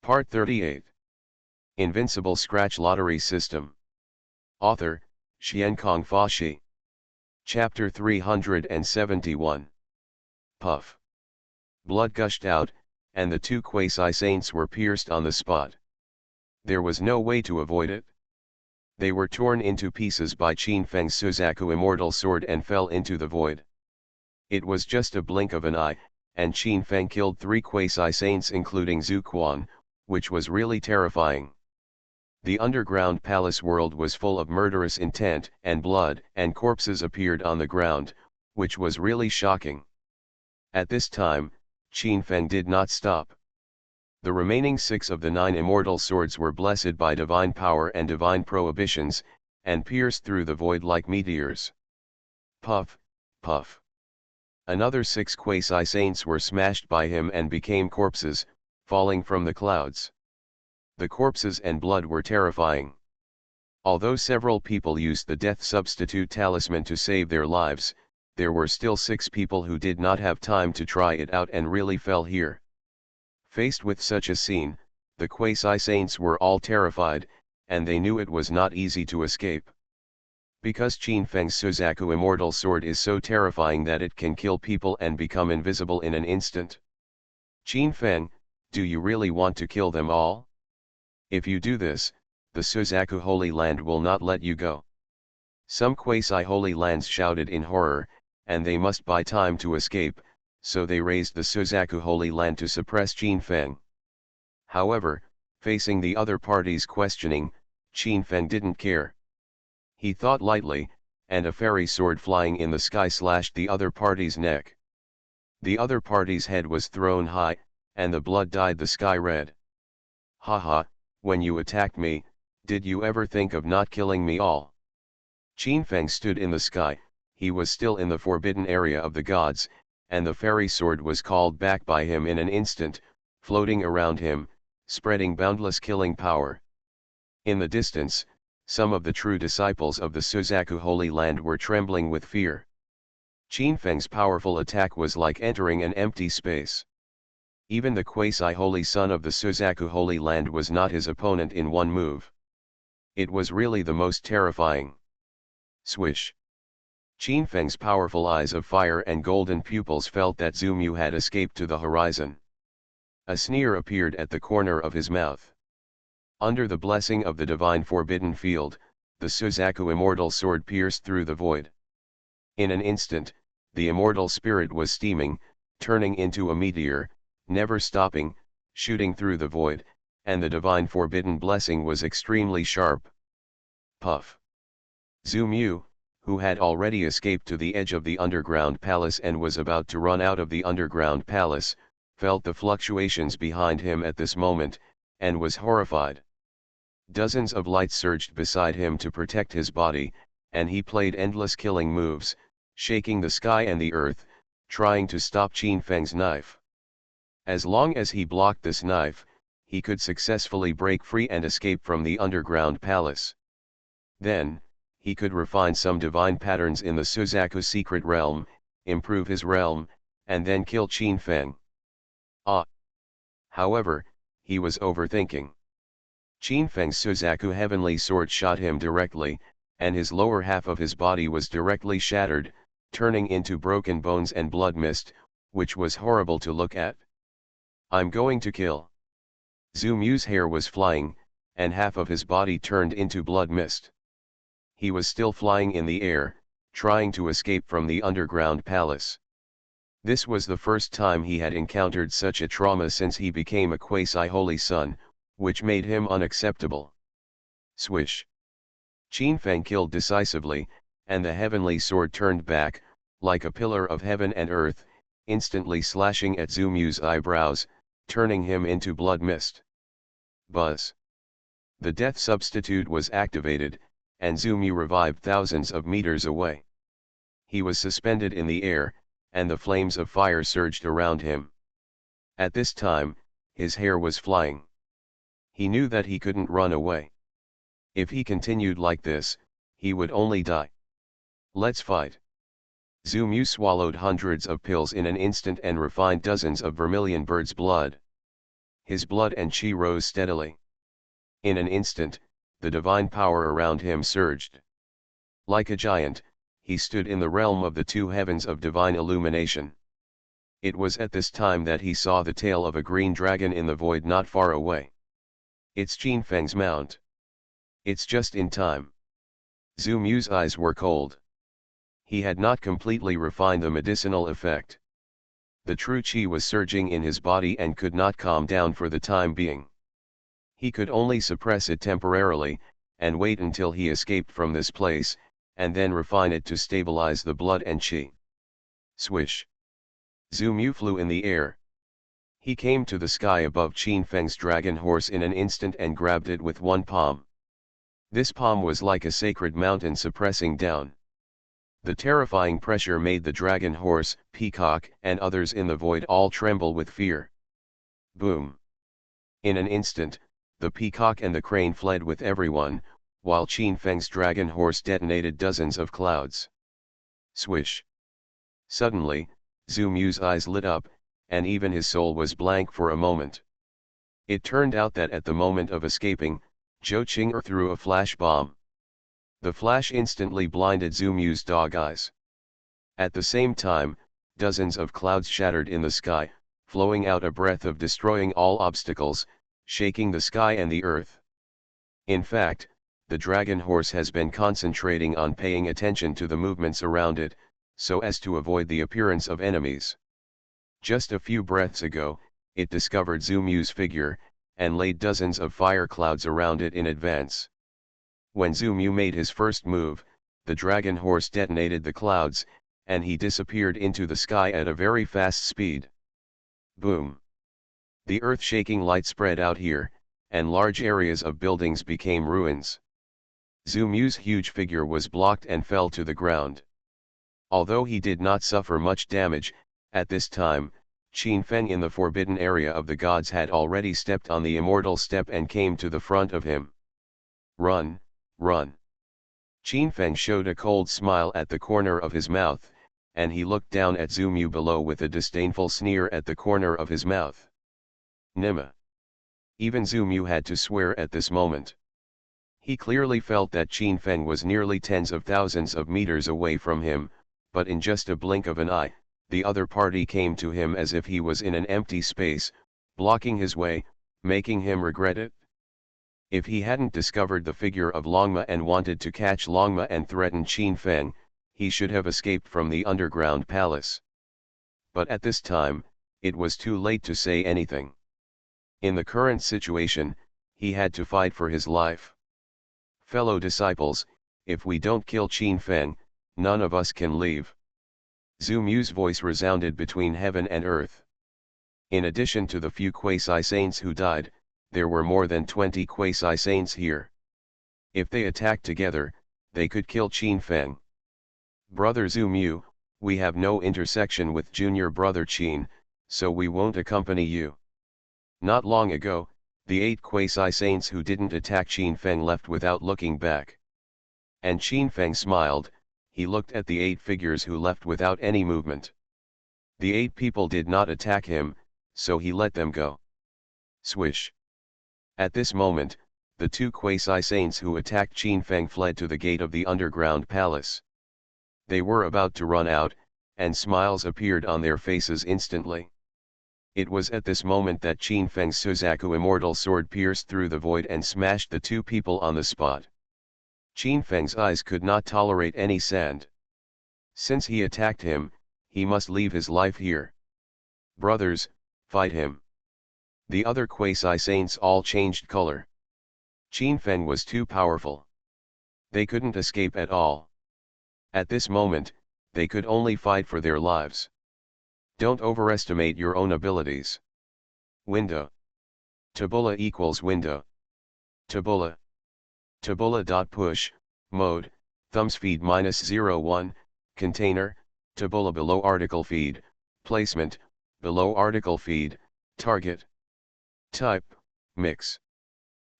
Part 38. Invincible Scratch Lottery System. Author, Xiankong Fashi. Chapter 371. Puff. Blood gushed out, and the two quasi-saints were pierced on the spot. There was no way to avoid it. They were torn into pieces by Qin Feng's Suzaku immortal sword and fell into the void. It was just a blink of an eye, and Qin Feng killed three quasi-saints including Zhu Quan, which was really terrifying. The underground palace world was full of murderous intent, and blood and corpses appeared on the ground, which was really shocking. At this time, Qin Feng did not stop. The remaining 6 of the 9 immortal swords were blessed by divine power and divine prohibitions, and pierced through the void like meteors. Puff, puff. Another 6 quasi-saints were smashed by him and became corpses, falling from the clouds. The corpses and blood were terrifying. Although several people used the death substitute talisman to save their lives, there were still 6 people who did not have time to try it out and really fell here. Faced with such a scene, the quasi-saints were all terrified, and they knew it was not easy to escape. Because Qin Feng's Suzaku immortal sword is so terrifying that it can kill people and become invisible in an instant. Qin Feng, do you really want to kill them all? If you do this, the Suzaku Holy Land will not let you go. Some quasi-holy lands shouted in horror, and they must buy time to escape, so they raised the Suzaku Holy Land to suppress Qin Feng. However, facing the other party's questioning, Qin Feng didn't care. He thought lightly, and a fairy sword flying in the sky slashed the other party's neck. The other party's head was thrown high, and the blood dyed the sky red. Haha, when you attacked me, did you ever think of not killing me all? Qin Feng stood in the sky, he was still in the forbidden area of the gods, and the fairy sword was called back by him in an instant, floating around him, spreading boundless killing power. In the distance, some of the true disciples of the Suzaku Holy Land were trembling with fear. Qin Feng's powerful attack was like entering an empty space. Even the quasi-holy son of the Suzaku Holy Land was not his opponent in one move. It was really the most terrifying. Swish. Qin Feng's powerful eyes of fire and golden pupils felt that Zhu Mu had escaped to the horizon. A sneer appeared at the corner of his mouth. Under the blessing of the divine forbidden field, the Suzaku immortal sword pierced through the void. In an instant, the immortal spirit was steaming, turning into a meteor, never stopping, shooting through the void, and the divine forbidden blessing was extremely sharp. Puff. Zhu Mu, who had already escaped to the edge of the underground palace and was about to run out of the underground palace, felt the fluctuations behind him at this moment, and was horrified. Dozens of lights surged beside him to protect his body, and he played endless killing moves, shaking the sky and the earth, trying to stop Qin Feng's knife. As long as he blocked this knife, he could successfully break free and escape from the underground palace. Then, he could refine some divine patterns in the Suzaku secret realm, improve his realm, and then kill Qin Feng. However, he was overthinking. Qin Feng's Suzaku heavenly sword shot him directly, and his lower half of his body was directly shattered, turning into broken bones and blood mist, which was horrible to look at. I'm going to kill. Zhu Mu's hair was flying, and half of his body turned into blood mist. He was still flying in the air, trying to escape from the underground palace. This was the first time he had encountered such a trauma since he became a quasi-holy son, which made him unacceptable. Swish. Qin Feng killed decisively, and the heavenly sword turned back, like a pillar of heaven and earth, instantly slashing at Zhu Mu's eyebrows, turning him into blood mist. Buzz. The death substitute was activated, and Zhu Mu revived thousands of meters away. He was suspended in the air, and the flames of fire surged around him. At this time, his hair was flying. He knew that he couldn't run away. If he continued like this, he would only die. Let's fight. Zhu Mu swallowed hundreds of pills in an instant and refined dozens of vermilion bird's blood. His blood and chi rose steadily. In an instant, the divine power around him surged. Like a giant, he stood in the realm of the two heavens of divine illumination. It was at this time that he saw the tail of a green dragon in the void not far away. It's Qin Feng's mount. It's just in time. Zhu Mu's eyes were cold. He had not completely refined the medicinal effect. The true qi was surging in his body and could not calm down for the time being. He could only suppress it temporarily, and wait until he escaped from this place, and then refine it to stabilize the blood and qi. Swish! Zhu Mu flew in the air. He came to the sky above Qin Feng's dragon horse in an instant and grabbed it with one palm. This palm was like a sacred mountain suppressing down. The terrifying pressure made the dragon horse, peacock, and others in the void all tremble with fear. Boom! In an instant, the peacock and the crane fled with everyone, while Qin Feng's dragon horse detonated dozens of clouds. Swish! Suddenly, Zhu Mu's eyes lit up, and even his soul was blank for a moment. It turned out that at the moment of escaping, Zhou Qing'er threw a flash bomb. The flash instantly blinded Zhu Mu's dog eyes. At the same time, dozens of clouds shattered in the sky, flowing out a breath of destroying all obstacles, shaking the sky and the earth. In fact, the dragon horse has been concentrating on paying attention to the movements around it, so as to avoid the appearance of enemies. Just a few breaths ago, it discovered Zhu Mu's figure, and laid dozens of fire clouds around it in advance. When Zhu Mu made his first move, the dragon horse detonated the clouds, and he disappeared into the sky at a very fast speed. Boom! The earth-shaking light spread out here, and large areas of buildings became ruins. Zhu Mu's huge figure was blocked and fell to the ground. Although he did not suffer much damage, at this time, Qin Feng in the forbidden area of the gods had already stepped on the immortal step and came to the front of him. Run, run! Qin Feng showed a cold smile at the corner of his mouth, and he looked down at Zhu Mu below with a disdainful sneer at the corner of his mouth. Nima! Even Zhu Mu had to swear at this moment. He clearly felt that Qin Feng was nearly tens of thousands of meters away from him, but in just a blink of an eye, the other party came to him as if he was in an empty space, blocking his way, making him regret it. If he hadn't discovered the figure of Longma and wanted to catch Longma and threaten Qin Feng, he should have escaped from the underground palace. But at this time, it was too late to say anything. In the current situation, he had to fight for his life. Fellow disciples, if we don't kill Qin Feng, none of us can leave. Zhu Mu's voice resounded between heaven and earth. In addition to the few quasi-saints who died, there were more than 20 quasi-saints here. If they attacked together, they could kill Qin Feng. Brother Zhu Mu, we have no intersection with junior brother Qin, so we won't accompany you. Not long ago, the 8 quasi-saints who didn't attack Qin Feng left without looking back. And Qin Feng smiled. He looked at the 8 figures who left without any movement. The 8 people did not attack him, so he let them go. Swish! At this moment, the 2 quasi-saints who attacked Qin Feng fled to the gate of the underground palace. They were about to run out, and smiles appeared on their faces instantly. It was at this moment that Qin Feng's Suzaku immortal sword pierced through the void and smashed the 2 people on the spot. Qin Feng's eyes could not tolerate any sand. Since he attacked him, he must leave his life here. Brothers, fight him. The other quasi-saints all changed color. Qin Feng was too powerful. They couldn't escape at all. At this moment, they could only fight for their lives. Don't overestimate your own abilities. Window. Tabula equals window. Tabula. Tabula.push, mode, thumbs feed -01, container, tabula below article feed, placement, below article feed, target. Type, mix.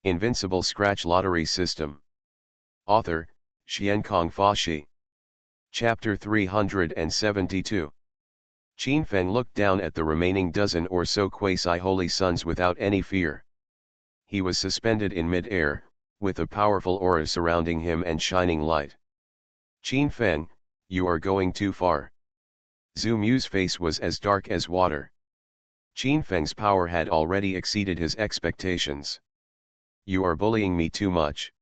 Invincible Scratch Lottery System. Author, Xiankong Fa Shi. Chapter 372. Qin Feng looked down at the remaining dozen or so quasi-holy sons without any fear. He was suspended in mid-air, with a powerful aura surrounding him and shining light. Qin Feng, you are going too far. Zhu Mu's face was as dark as water. Qin Feng's power had already exceeded his expectations. You are bullying me too much.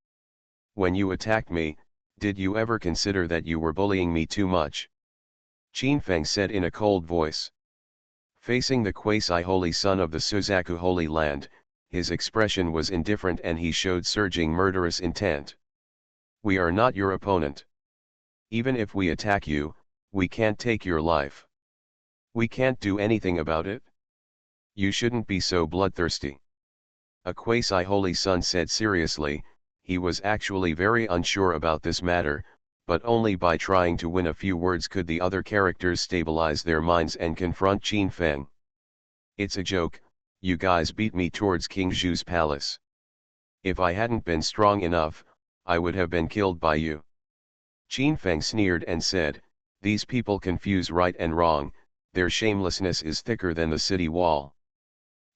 When you attacked me, did you ever consider that you were bullying me too much? Qin Feng said in a cold voice. Facing the quasi-holy son of the Suzaku Holy Land, his expression was indifferent and he showed surging murderous intent. We are not your opponent. Even if we attack you, we can't take your life. We can't do anything about it. You shouldn't be so bloodthirsty. A quasi-holy son said seriously. He was actually very unsure about this matter, but only by trying to win a few words could the other characters stabilize their minds and confront Qin Feng. It's a joke, you guys beat me towards King Zhu's palace. If I hadn't been strong enough, I would have been killed by you. Qin Feng sneered and said, these people confuse right and wrong, their shamelessness is thicker than the city wall.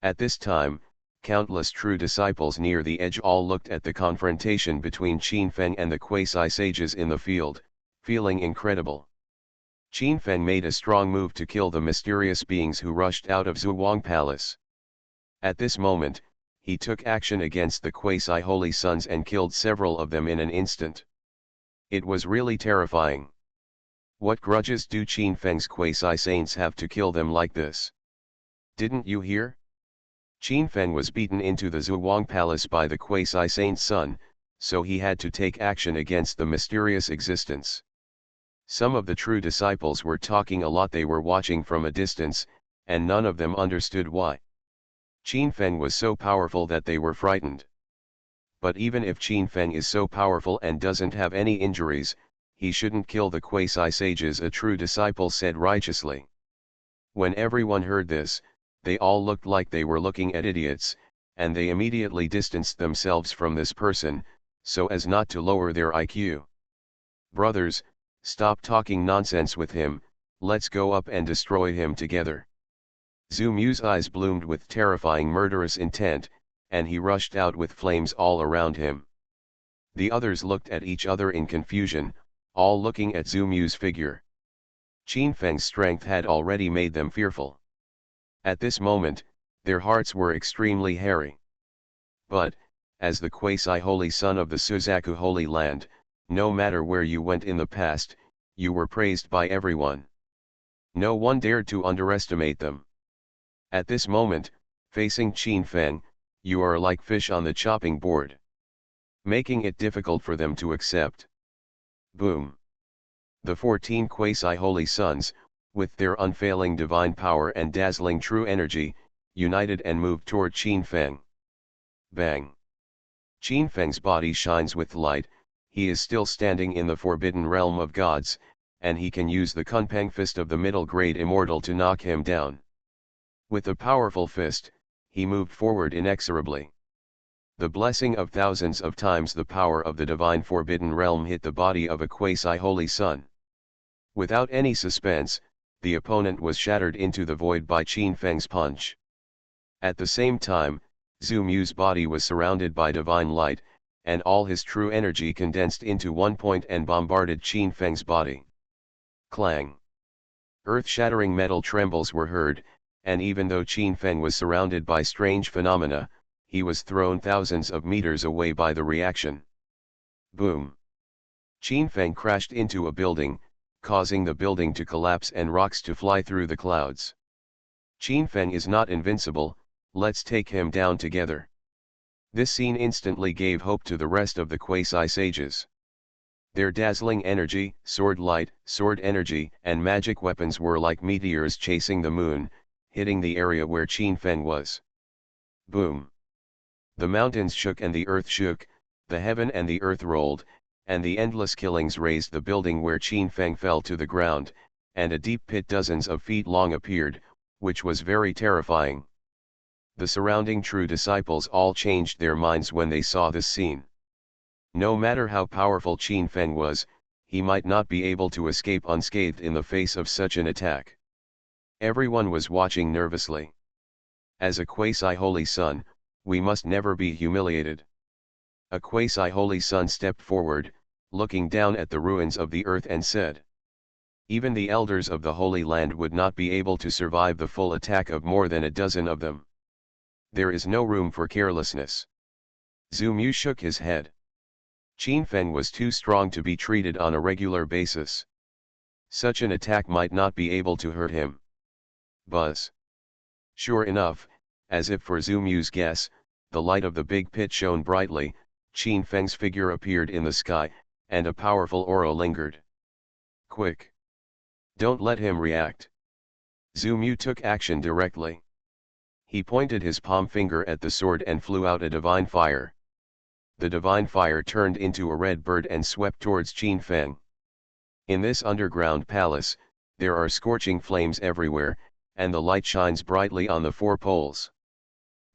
At this time, countless true disciples near the edge all looked at the confrontation between Qin Feng and the quasi-sages in the field, feeling incredible. Qin Feng made a strong move to kill the mysterious beings who rushed out of Zhuwang Palace. At this moment, he took action against the quasi-holy sons and killed several of them in an instant. It was really terrifying. What grudges do Qin Feng's quasi-saints have to kill them like this? Didn't you hear? Qin Feng was beaten into the Zhuwang Palace by the quasi-saint's son, so he had to take action against the mysterious existence. Some of the true disciples were talking a lot. They were watching from a distance, and none of them understood why. Qin Feng was so powerful that they were frightened. But even if Qin Feng is so powerful and doesn't have any injuries, he shouldn't kill the quasi-sages, a true disciple said righteously. When everyone heard this, they all looked like they were looking at idiots, and they immediately distanced themselves from this person, so as not to lower their IQ. Brothers, stop talking nonsense with him, let's go up and destroy him together. Zhu Mu's eyes bloomed with terrifying murderous intent, and he rushed out with flames all around him. The others looked at each other in confusion, all looking at Zhu Mu's figure. Qin Feng's strength had already made them fearful. At this moment, their hearts were extremely hairy. But, as the quasi-holy son of the Suzaku Holy Land, no matter where you went in the past, you were praised by everyone. No one dared to underestimate them. At this moment, facing Qin Feng, you are like fish on the chopping board, making it difficult for them to accept. Boom! The 14 quasi-holy sons, with their unfailing divine power and dazzling true energy, united and moved toward Qin Feng. Bang! Qin Feng's body shines with light. He is still standing in the forbidden realm of gods, and he can use the Kunpeng fist of the middle-grade immortal to knock him down. With a powerful fist, he moved forward inexorably. The blessing of thousands of times the power of the divine forbidden realm hit the body of a quasi-holy son. Without any suspense, the opponent was shattered into the void by Qin Feng's punch. At the same time, Zhu Mu's body was surrounded by divine light, and all his true energy condensed into one point and bombarded Qin Feng's body. Clang! Earth-shattering metal trembles were heard, and even though Qin Feng was surrounded by strange phenomena, he was thrown thousands of meters away by the reaction. Boom! Qin Feng crashed into a building, causing the building to collapse and rocks to fly through the clouds. Qin Feng is not invincible, let's take him down together. This scene instantly gave hope to the rest of the quasi-sages. Their dazzling energy, sword light, sword energy, and magic weapons were like meteors chasing the moon, hitting the area where Qin Feng was. Boom! The mountains shook and the earth shook, the heaven and the earth rolled, and the endless killings raised the building where Qin Feng fell to the ground, and a deep pit dozens of feet long appeared, which was very terrifying. The surrounding true disciples all changed their minds when they saw this scene. No matter how powerful Qin Feng was, he might not be able to escape unscathed in the face of such an attack. Everyone was watching nervously. As a quasi-holy son, we must never be humiliated. A quasi-holy son stepped forward, looking down at the ruins of the earth and said, "Even the elders of the Holy Land would not be able to survive the full attack of more than a dozen of them. There is no room for carelessness." Zhu Mu shook his head. Qin Feng was too strong to be treated on a regular basis. Such an attack might not be able to hurt him. Buzz. Sure enough, as if for Zhu Mu's guess, the light of the big pit shone brightly, Qin Feng's figure appeared in the sky, and a powerful aura lingered. Quick! Don't let him react. Zhu Mu took action directly. He pointed his palm finger at the sword and flew out a divine fire. The divine fire turned into a red bird and swept towards Qin Feng. In this underground palace, there are scorching flames everywhere, and the light shines brightly on the four poles.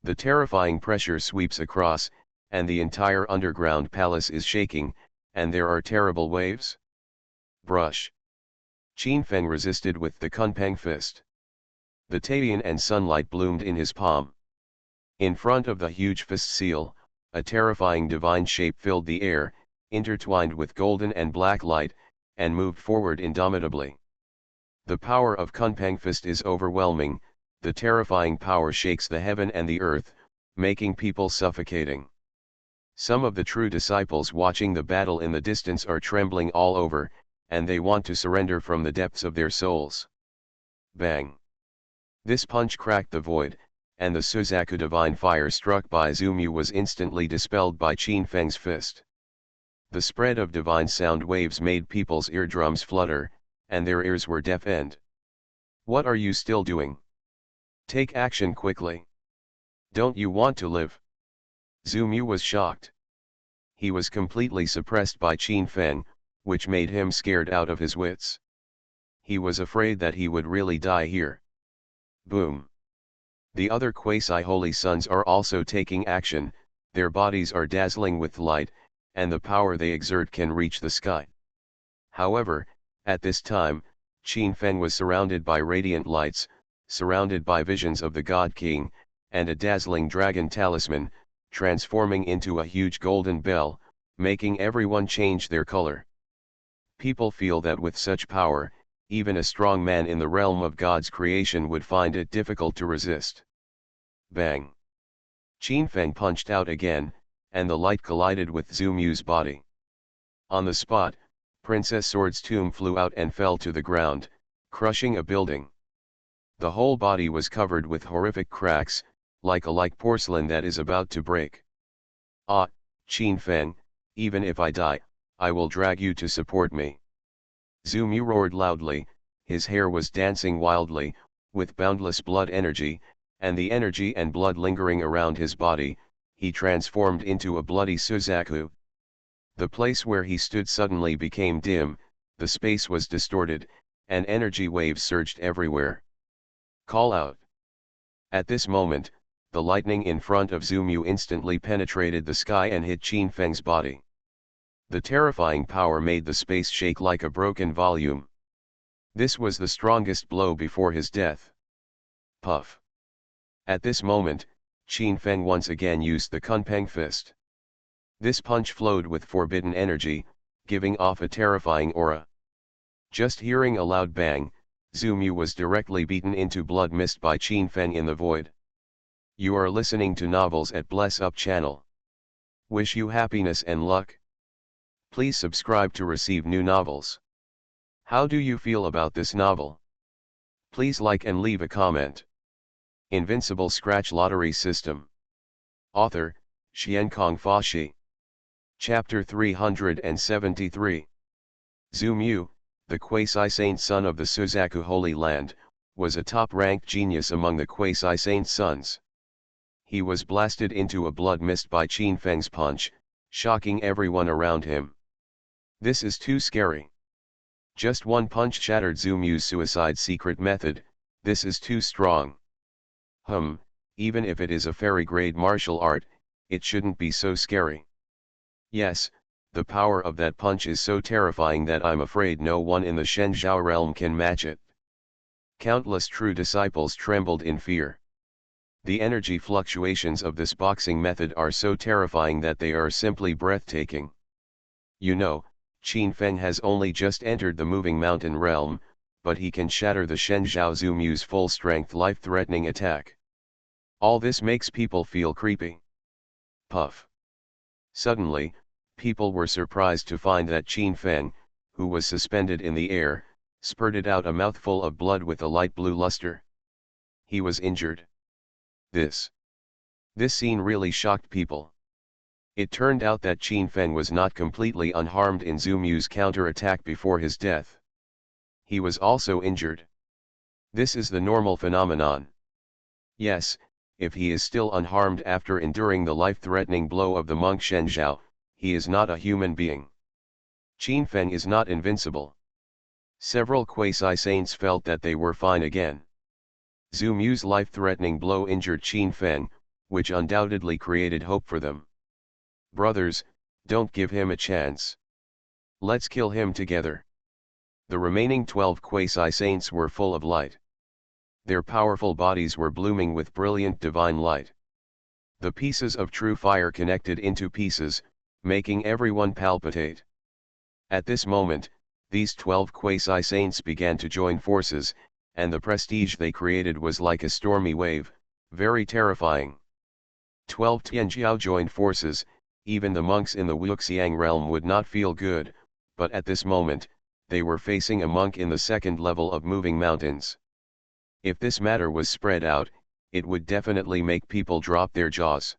The terrifying pressure sweeps across, and the entire underground palace is shaking, and there are terrible waves. Brush. Qin Feng resisted with the Kunpeng fist. The Taiyan and sunlight bloomed in his palm. In front of the huge fist seal, a terrifying divine shape filled the air, intertwined with golden and black light, and moved forward indomitably. The power of Kunpeng fist is overwhelming. The terrifying power shakes the heaven and the earth, making people suffocating. Some of the true disciples watching the battle in the distance are trembling all over, and they want to surrender from the depths of their souls. Bang! This punch cracked the void, and the Suzaku divine fire struck by Zhu Mu was instantly dispelled by Qin Feng's fist. The spread of divine sound waves made people's eardrums flutter, and their ears were deafened. What are you still doing? Take action quickly. Don't you want to live? Zhu Mu was shocked. He was completely suppressed by Qin Feng, which made him scared out of his wits. He was afraid that he would really die here. Boom. The other quasi-holy sons are also taking action. Their bodies are dazzling with light, and the power they exert can reach the sky. However, at this time, Qin Feng was surrounded by radiant lights, surrounded by visions of the God King, and a dazzling dragon talisman, transforming into a huge golden bell, making everyone change their color. People feel that with such power, even a strong man in the realm of God's creation would find it difficult to resist. Bang! Qin Feng punched out again, and the light collided with Zhu Mu's body. On the spot, Princess Sword's tomb flew out and fell to the ground, crushing a building. The whole body was covered with horrific cracks, like porcelain that is about to break. Ah, Qin Feng, even if I die, I will drag you to support me. Zhu Mu roared loudly, his hair was dancing wildly, with boundless blood energy, and the energy and blood lingering around his body, he transformed into a bloody Suzaku. The place where he stood suddenly became dim, the space was distorted, and energy waves surged everywhere. Call out. At this moment, the lightning in front of Zhu Mu instantly penetrated the sky and hit Qin Feng's body. The terrifying power made the space shake like a broken volume. This was the strongest blow before his death. Puff. At this moment, Qin Feng once again used the Kunpeng fist. This punch flowed with forbidden energy, giving off a terrifying aura. Just hearing a loud bang, Zhu Mu was directly beaten into blood mist by Qin Feng in the void. You are listening to Novels at Bless Up channel. Wish you happiness and luck. Please subscribe to receive new novels. How do you feel about this novel? Please like and leave a comment. Invincible Scratch Lottery System. Author, Xiankong Fashi. Chapter 373. Zhu Mu, the quasi-saint son of the Suzaku Holy Land, was a top-ranked genius among the quasi-saint sons. He was blasted into a blood mist by Qin Feng's punch, shocking everyone around him. This is too scary. Just one punch shattered Zhu Mu's suicide secret method. This is too strong. Even if it is a fairy-grade martial art, it shouldn't be so scary. Yes, the power of that punch is so terrifying that I'm afraid no one in the Shenzhou realm can match it. Countless true disciples trembled in fear. The energy fluctuations of this boxing method are so terrifying that they are simply breathtaking. You know, Qin Feng has only just entered the moving mountain realm, but he can shatter the Shenzhou Zumu's full-strength life-threatening attack. All this makes people feel creepy. Puff. Suddenly, people were surprised to find that Qin Feng, who was suspended in the air, spurted out a mouthful of blood with a light blue luster. He was injured. This scene really shocked people. It turned out that Qin Feng was not completely unharmed in Zumu's counter-attack before his death. He was also injured. This is the normal phenomenon. Yes, if he is still unharmed after enduring the life-threatening blow of the monk Shenzhou, he is not a human being. Qin Feng is not invincible. Several quasi-saints felt that they were fine again. Zumu's life-threatening blow injured Qin Feng, which undoubtedly created hope for them. Brothers, don't give him a chance. Let's kill him together. The remaining 12 quasi-saints were full of light. Their powerful bodies were blooming with brilliant divine light. The pieces of true fire connected into pieces, making everyone palpitate. At this moment, these 12 quasi-saints began to join forces, and the prestige they created was like a stormy wave, very terrifying. 12 Tianjiao joined forces. Even the monks in the Wuxiang realm would not feel good, but at this moment, they were facing a monk in the second level of moving mountains. If this matter was spread out, it would definitely make people drop their jaws.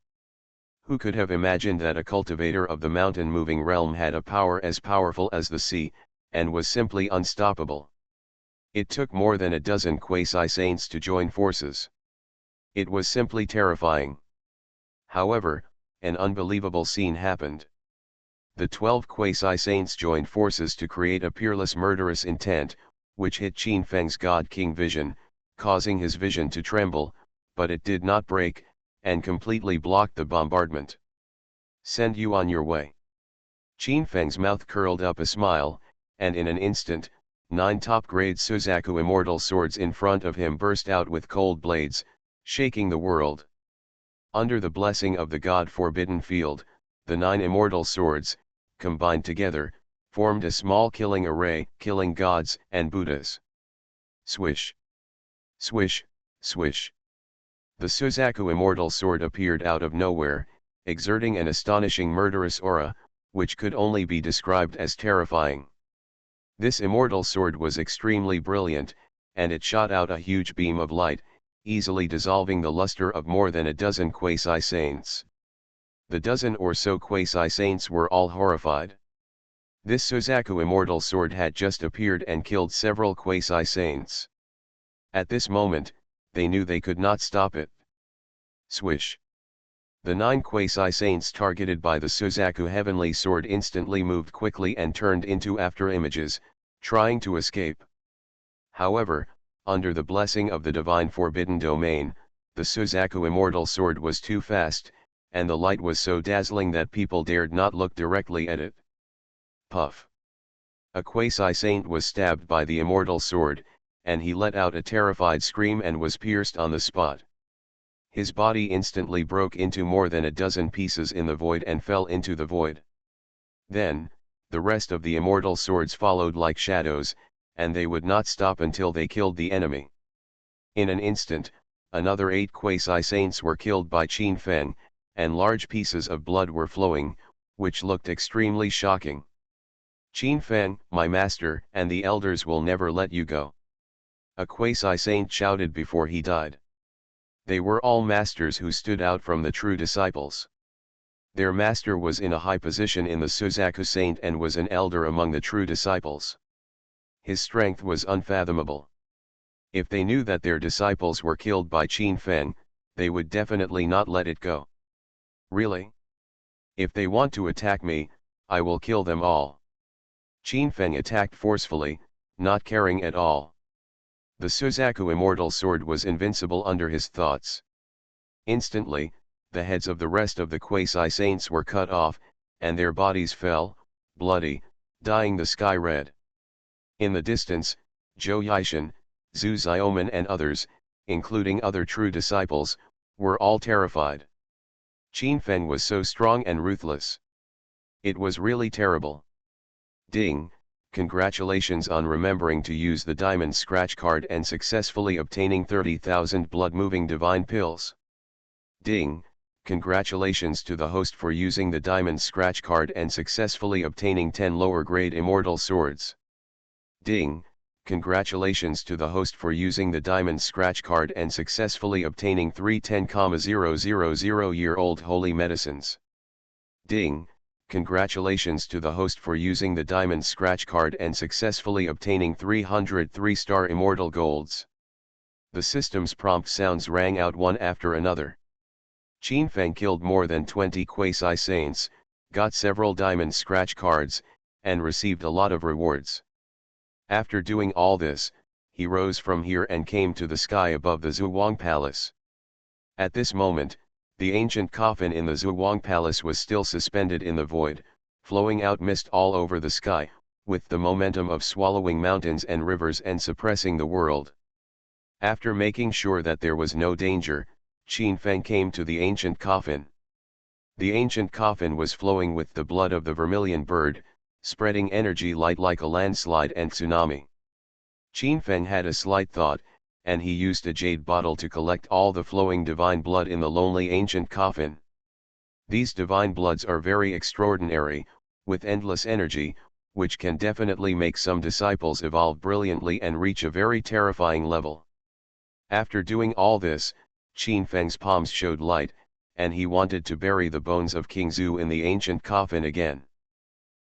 Who could have imagined that a cultivator of the mountain-moving realm had a power as powerful as the sea, and was simply unstoppable? It took more than a dozen quasi-saints to join forces. It was simply terrifying. However, an unbelievable scene happened. The 12 quasi-saints joined forces to create a peerless murderous intent, which hit Qin Feng's God King vision, causing his vision to tremble, but it did not break, and completely blocked the bombardment. Send you on your way. Qin Feng's mouth curled up a smile, and in an instant, 9 top-grade Suzaku immortal swords in front of him burst out with cold blades, shaking the world. Under the blessing of the God-forbidden field, the 9 immortal swords, combined together, formed a small killing array, killing gods and Buddhas. Swish. Swish, swish. The Suzaku immortal sword appeared out of nowhere, exerting an astonishing murderous aura, which could only be described as terrifying. This immortal sword was extremely brilliant, and it shot out a huge beam of light, easily dissolving the luster of more than a dozen quasi-saints. The dozen or so quasi-saints were all horrified. This Suzaku immortal sword had just appeared and killed several quasi-saints. At this moment, they knew they could not stop it. Swish. The 9 quasi-saints targeted by the Suzaku heavenly sword instantly moved quickly and turned into after-images, trying to escape. However, under the blessing of the divine forbidden domain, the Suzaku immortal sword was too fast, and the light was so dazzling that people dared not look directly at it. Puff. A quasi-saint was stabbed by the immortal sword, and he let out a terrified scream and was pierced on the spot. His body instantly broke into more than a dozen pieces in the void and fell into the void. Then, the rest of the immortal swords followed like shadows, and they would not stop until they killed the enemy. In an instant, another 8 quasi-saints were killed by Qin Feng, and large pieces of blood were flowing, which looked extremely shocking. Qin Feng, my master, and the elders will never let you go. A quasi-saint shouted before he died. They were all masters who stood out from the true disciples. Their master was in a high position in the Suzaku saint and was an elder among the true disciples. His strength was unfathomable. If they knew that their disciples were killed by Qin Feng, they would definitely not let it go. Really? If they want to attack me, I will kill them all. Qin Feng attacked forcefully, not caring at all. The Suzaku immortal sword was invincible under his thoughts. Instantly, the heads of the rest of the quasi-saints were cut off, and their bodies fell, bloody, dyeing the sky red. In the distance, Zhou Yishan, Zhu Xiaoman and others, including other true disciples, were all terrified. Qin Feng was so strong and ruthless. It was really terrible. Ding, congratulations on remembering to use the diamond scratch card and successfully obtaining 30,000 blood-moving divine pills. Ding, congratulations to the host for using the diamond scratch card and successfully obtaining 10 lower-grade immortal swords. Ding, congratulations to the host for using the diamond scratch card and successfully obtaining 3 10,000-year-old holy medicines. Ding, congratulations to the host for using the diamond scratch card and successfully obtaining 300 3-star immortal golds. The system's prompt sounds rang out one after another. Qin Feng killed more than 20 quasi-saints, got several diamond scratch cards, and received a lot of rewards. After doing all this, he rose from here and came to the sky above the Zhuwang Palace. At this moment, the ancient coffin in the Zhuwang Palace was still suspended in the void, flowing out mist all over the sky, with the momentum of swallowing mountains and rivers and suppressing the world. After making sure that there was no danger, Qin Feng came to the ancient coffin. The ancient coffin was flowing with the blood of the vermilion bird, spreading energy light like a landslide and tsunami. Qin Feng had a slight thought, and he used a jade bottle to collect all the flowing divine blood in the lonely ancient coffin. These divine bloods are very extraordinary, with endless energy, which can definitely make some disciples evolve brilliantly and reach a very terrifying level. After doing all this, Qin Feng's palms showed light, and he wanted to bury the bones of King Zhu in the ancient coffin again.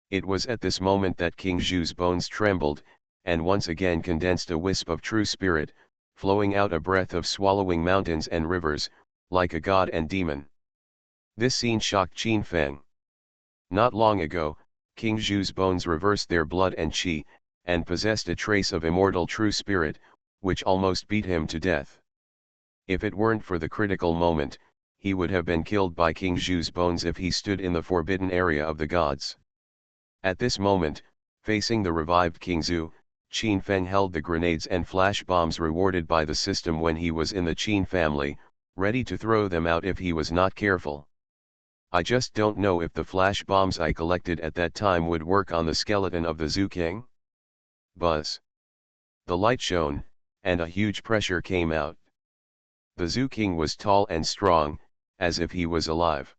It was at this moment that King Zhu's bones trembled, and once again condensed a wisp of true spirit, flowing out a breath of swallowing mountains and rivers, like a god and demon. This scene shocked Qin Feng. Not long ago, King Zhu's bones reversed their blood and qi, and possessed a trace of immortal true spirit, which almost beat him to death. If it weren't for the critical moment, he would have been killed by King Zhu's bones if he stood in the forbidden area of the gods. At this moment, facing the revived King Zhu, Qin Feng held the grenades and flash bombs rewarded by the system when he was in the Qin family, ready to throw them out if he was not careful. I just don't know if the flash bombs I collected at that time would work on the skeleton of the Zhu King. Buzz. The light shone, and a huge pressure came out. The Zhu King was tall and strong, as if he was alive.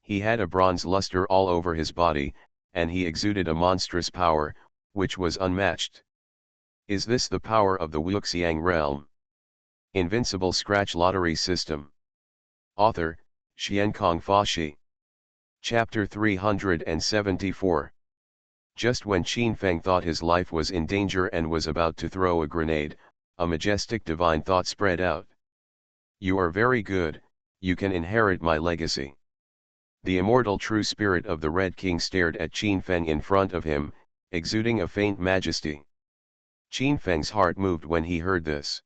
He had a bronze luster all over his body, and he exuded a monstrous power, which was unmatched. Is this the power of the Wuxiang realm? Invincible Scratch Lottery System. Author, Xiankong Fashi. Chapter 374. Just when Qin Feng thought his life was in danger and was about to throw a grenade, a majestic divine thought spread out. You are very good, you can inherit my legacy. The immortal true spirit of the Red King stared at Qin Feng in front of him, exuding a faint majesty. Qin Feng's heart moved when he heard this.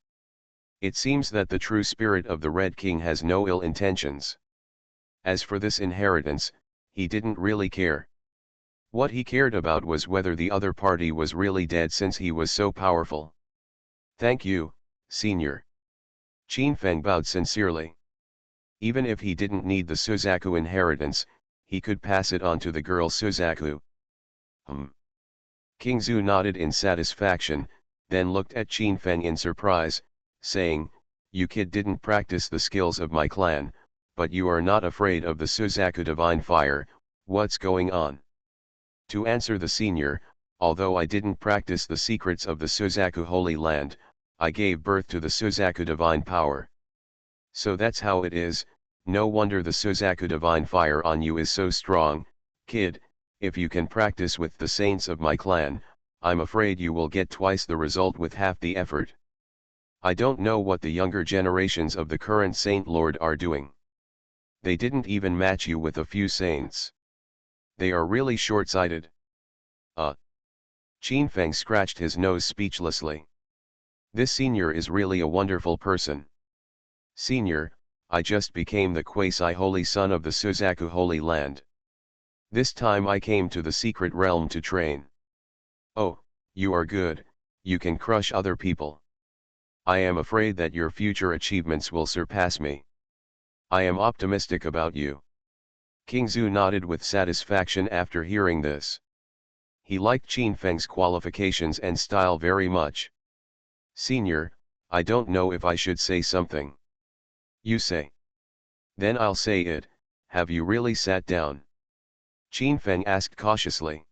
It seems that the true spirit of the Red King has no ill intentions. As for this inheritance, he didn't really care. What he cared about was whether the other party was really dead since he was so powerful. Thank you, Senior. Qin Feng bowed sincerely. Even if he didn't need the Suzaku inheritance, he could pass it on to the girl Suzaku. King Zhu nodded in satisfaction, then looked at Qin Feng in surprise, saying, "You kid didn't practice the skills of my clan, but you are not afraid of the Suzaku divine fire, what's going on?" To answer the senior, although I didn't practice the secrets of the Suzaku Holy Land, I gave birth to the Suzaku divine power. So that's how it is, no wonder the Suzaku divine fire on you is so strong, kid. If you can practice with the saints of my clan, I'm afraid you will get twice the result with half the effort. I don't know what the younger generations of the current Saint Lord are doing. They didn't even match you with a few saints. They are really short-sighted. Qin Feng scratched his nose speechlessly. This senior is really a wonderful person. Senior, I just became the quasi-holy son of the Suzaku Holy Land. This time I came to the secret realm to train. Oh, you are good, you can crush other people. I am afraid that your future achievements will surpass me. I am optimistic about you. King Zhu nodded with satisfaction after hearing this. He liked Qin Feng's qualifications and style very much. Senior, I don't know if I should say something. You say. Then I'll say it, have you really sat down? Qin Feng asked cautiously.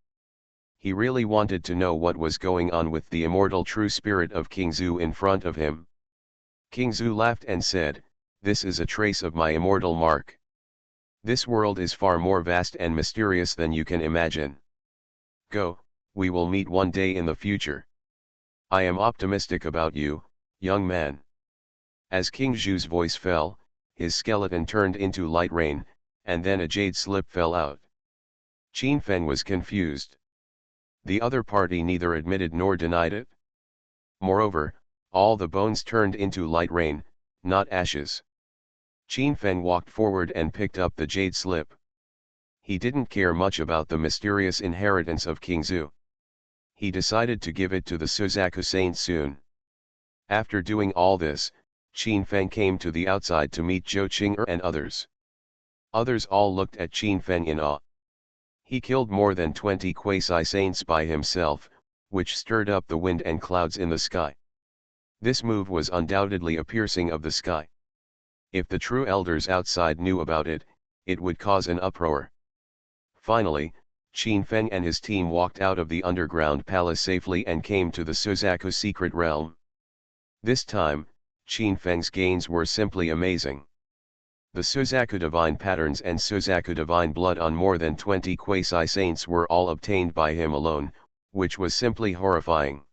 He really wanted to know what was going on with the immortal true spirit of King Zhu in front of him. King Zhu laughed and said, "This is a trace of my immortal mark. This world is far more vast and mysterious than you can imagine. Go, we will meet one day in the future. I am optimistic about you, young man." As King Zhu's voice fell, his skeleton turned into light rain, and then a jade slip fell out. Qin Feng was confused. The other party neither admitted nor denied it. Moreover, all the bones turned into light rain, not ashes. Qin Feng walked forward and picked up the jade slip. He didn't care much about the mysterious inheritance of King Zhu. He decided to give it to the Suzaku Saint soon. After doing all this, Qin Feng came to the outside to meet Zhou Qing'er and others. Others all looked at Qin Feng in awe. He killed more than 20 quasi-saints by himself, which stirred up the wind and clouds in the sky. This move was undoubtedly a piercing of the sky. If the true elders outside knew about it, it would cause an uproar. Finally, Qin Feng and his team walked out of the underground palace safely and came to the Suzaku secret realm. This time, Qin Feng's gains were simply amazing. The Suzaku divine patterns and Suzaku divine blood on more than 20 quasi-saints were all obtained by him alone, which was simply horrifying.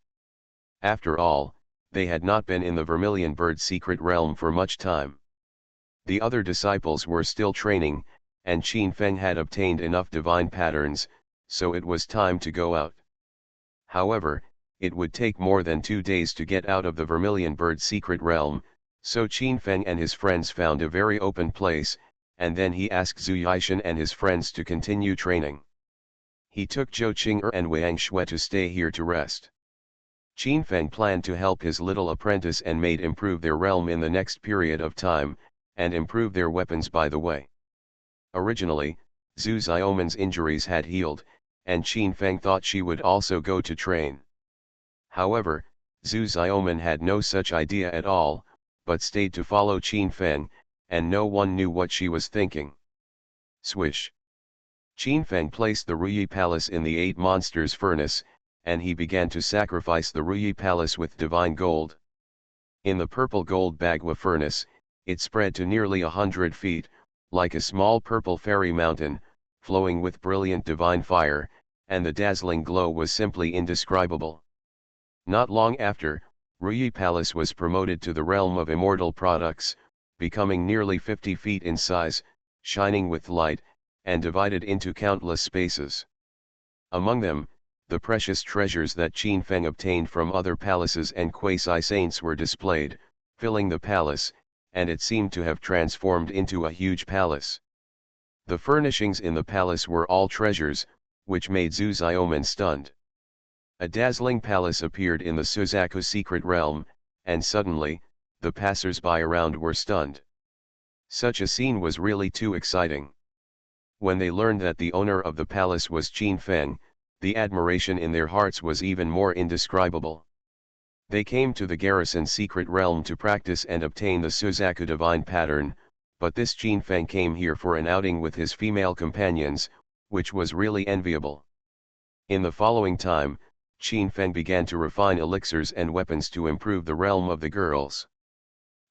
After all, they had not been in the Vermilion Bird secret realm for much time. The other disciples were still training, and Qin Feng had obtained enough divine patterns, so it was time to go out. However, it would take more than 2 days to get out of the Vermilion Bird secret realm, so Qin Feng and his friends found a very open place, and then he asked Zhu Yishan and his friends to continue training. He took Zhou Qing'er and Wang Shui to stay here to rest. Qin Feng planned to help his little apprentice and maid improve their realm in the next period of time, and improve their weapons by the way. Originally, Zhu Xiaomen's injuries had healed, and Qin Feng thought she would also go to train. However, Zhu Xiaomen had no such idea at all, but stayed to follow Qin Feng, and no one knew what she was thinking. Swish! Qin Feng placed the Ruyi Palace in the 8 monsters furnace, and he began to sacrifice the Ruyi Palace with divine gold. In the purple gold Bagua furnace, it spread to nearly 100 feet, like a small purple fairy mountain, flowing with brilliant divine fire, and the dazzling glow was simply indescribable. Not long after, Ruyi Palace was promoted to the realm of immortal products, becoming nearly 50 feet in size, shining with light, and divided into countless spaces. Among them, the precious treasures that Qin Feng obtained from other palaces and quasi-saints were displayed, filling the palace, and it seemed to have transformed into a huge palace. The furnishings in the palace were all treasures, which made Zhu Xiaomen stunned. A dazzling palace appeared in the Suzaku secret realm, and suddenly, the passers-by around were stunned. Such a scene was really too exciting. When they learned that the owner of the palace was Qin Feng, the admiration in their hearts was even more indescribable. They came to the garrison secret realm to practice and obtain the Suzaku divine pattern, but this Qin Feng came here for an outing with his female companions, which was really enviable. In the following time, Qin Feng began to refine elixirs and weapons to improve the realm of the girls.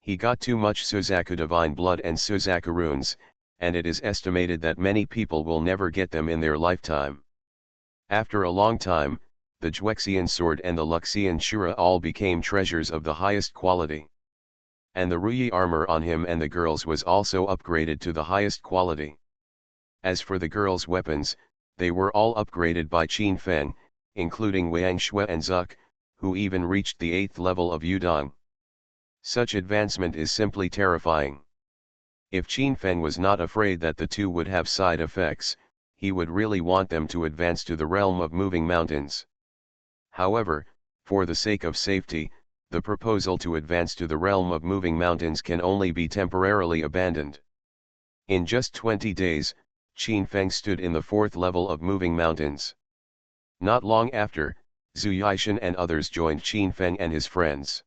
He got too much Suzaku divine blood and Suzaku runes, and it is estimated that many people will never get them in their lifetime. After a long time, the Juexian sword and the Luxian Shura all became treasures of the highest quality. And the Ruyi armor on him and the girls was also upgraded to the highest quality. As for the girls' weapons, they were all upgraded by Qin Feng, including Wang Shui and Zuk, who even reached the 8th level of Yudong. Such advancement is simply terrifying. If Qin Feng was not afraid that the two would have side effects, he would really want them to advance to the realm of moving mountains. However, for the sake of safety, the proposal to advance to the realm of moving mountains can only be temporarily abandoned. In just 20 days, Qin Feng stood in the 4th level of moving mountains. Not long after, Zhu Yixin and others joined Qin Feng and his friends.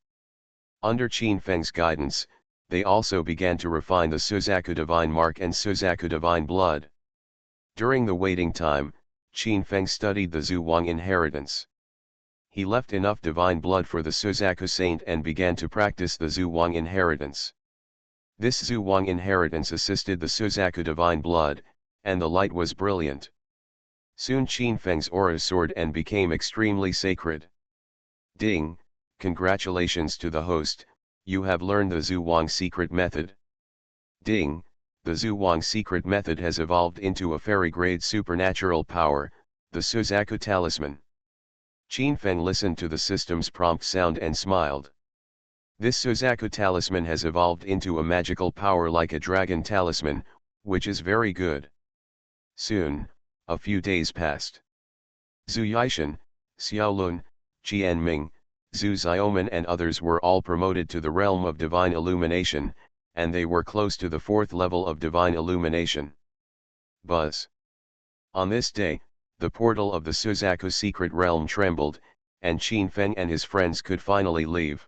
Under Qin Feng's guidance, they also began to refine the Suzaku Divine Mark and Suzaku Divine Blood. During the waiting time, Qin Feng studied the Zhu Wang inheritance. He left enough divine blood for the Suzaku Saint and began to practice the Zhu Wang inheritance. This Zhu Wang inheritance assisted the Suzaku Divine Blood, and the light was brilliant. Soon Qin Feng's aura soared and became extremely sacred. Ding, congratulations to the host, you have learned the Zhu Wang secret method. Ding, the Zhu Wang secret method has evolved into a fairy-grade supernatural power, the Suzaku Talisman. Qin Feng listened to the system's prompt sound and smiled. This Suzaku Talisman has evolved into a magical power like a dragon talisman, which is very good. Soon, a few days passed. Zhu Yixin, Xiaolun, Qianming, Zhu Xiaoman and others were all promoted to the realm of divine illumination, and they were close to the 4th level of divine illumination. Buzz. On this day, the portal of the Suzaku secret realm trembled, and Qin Feng and his friends could finally leave.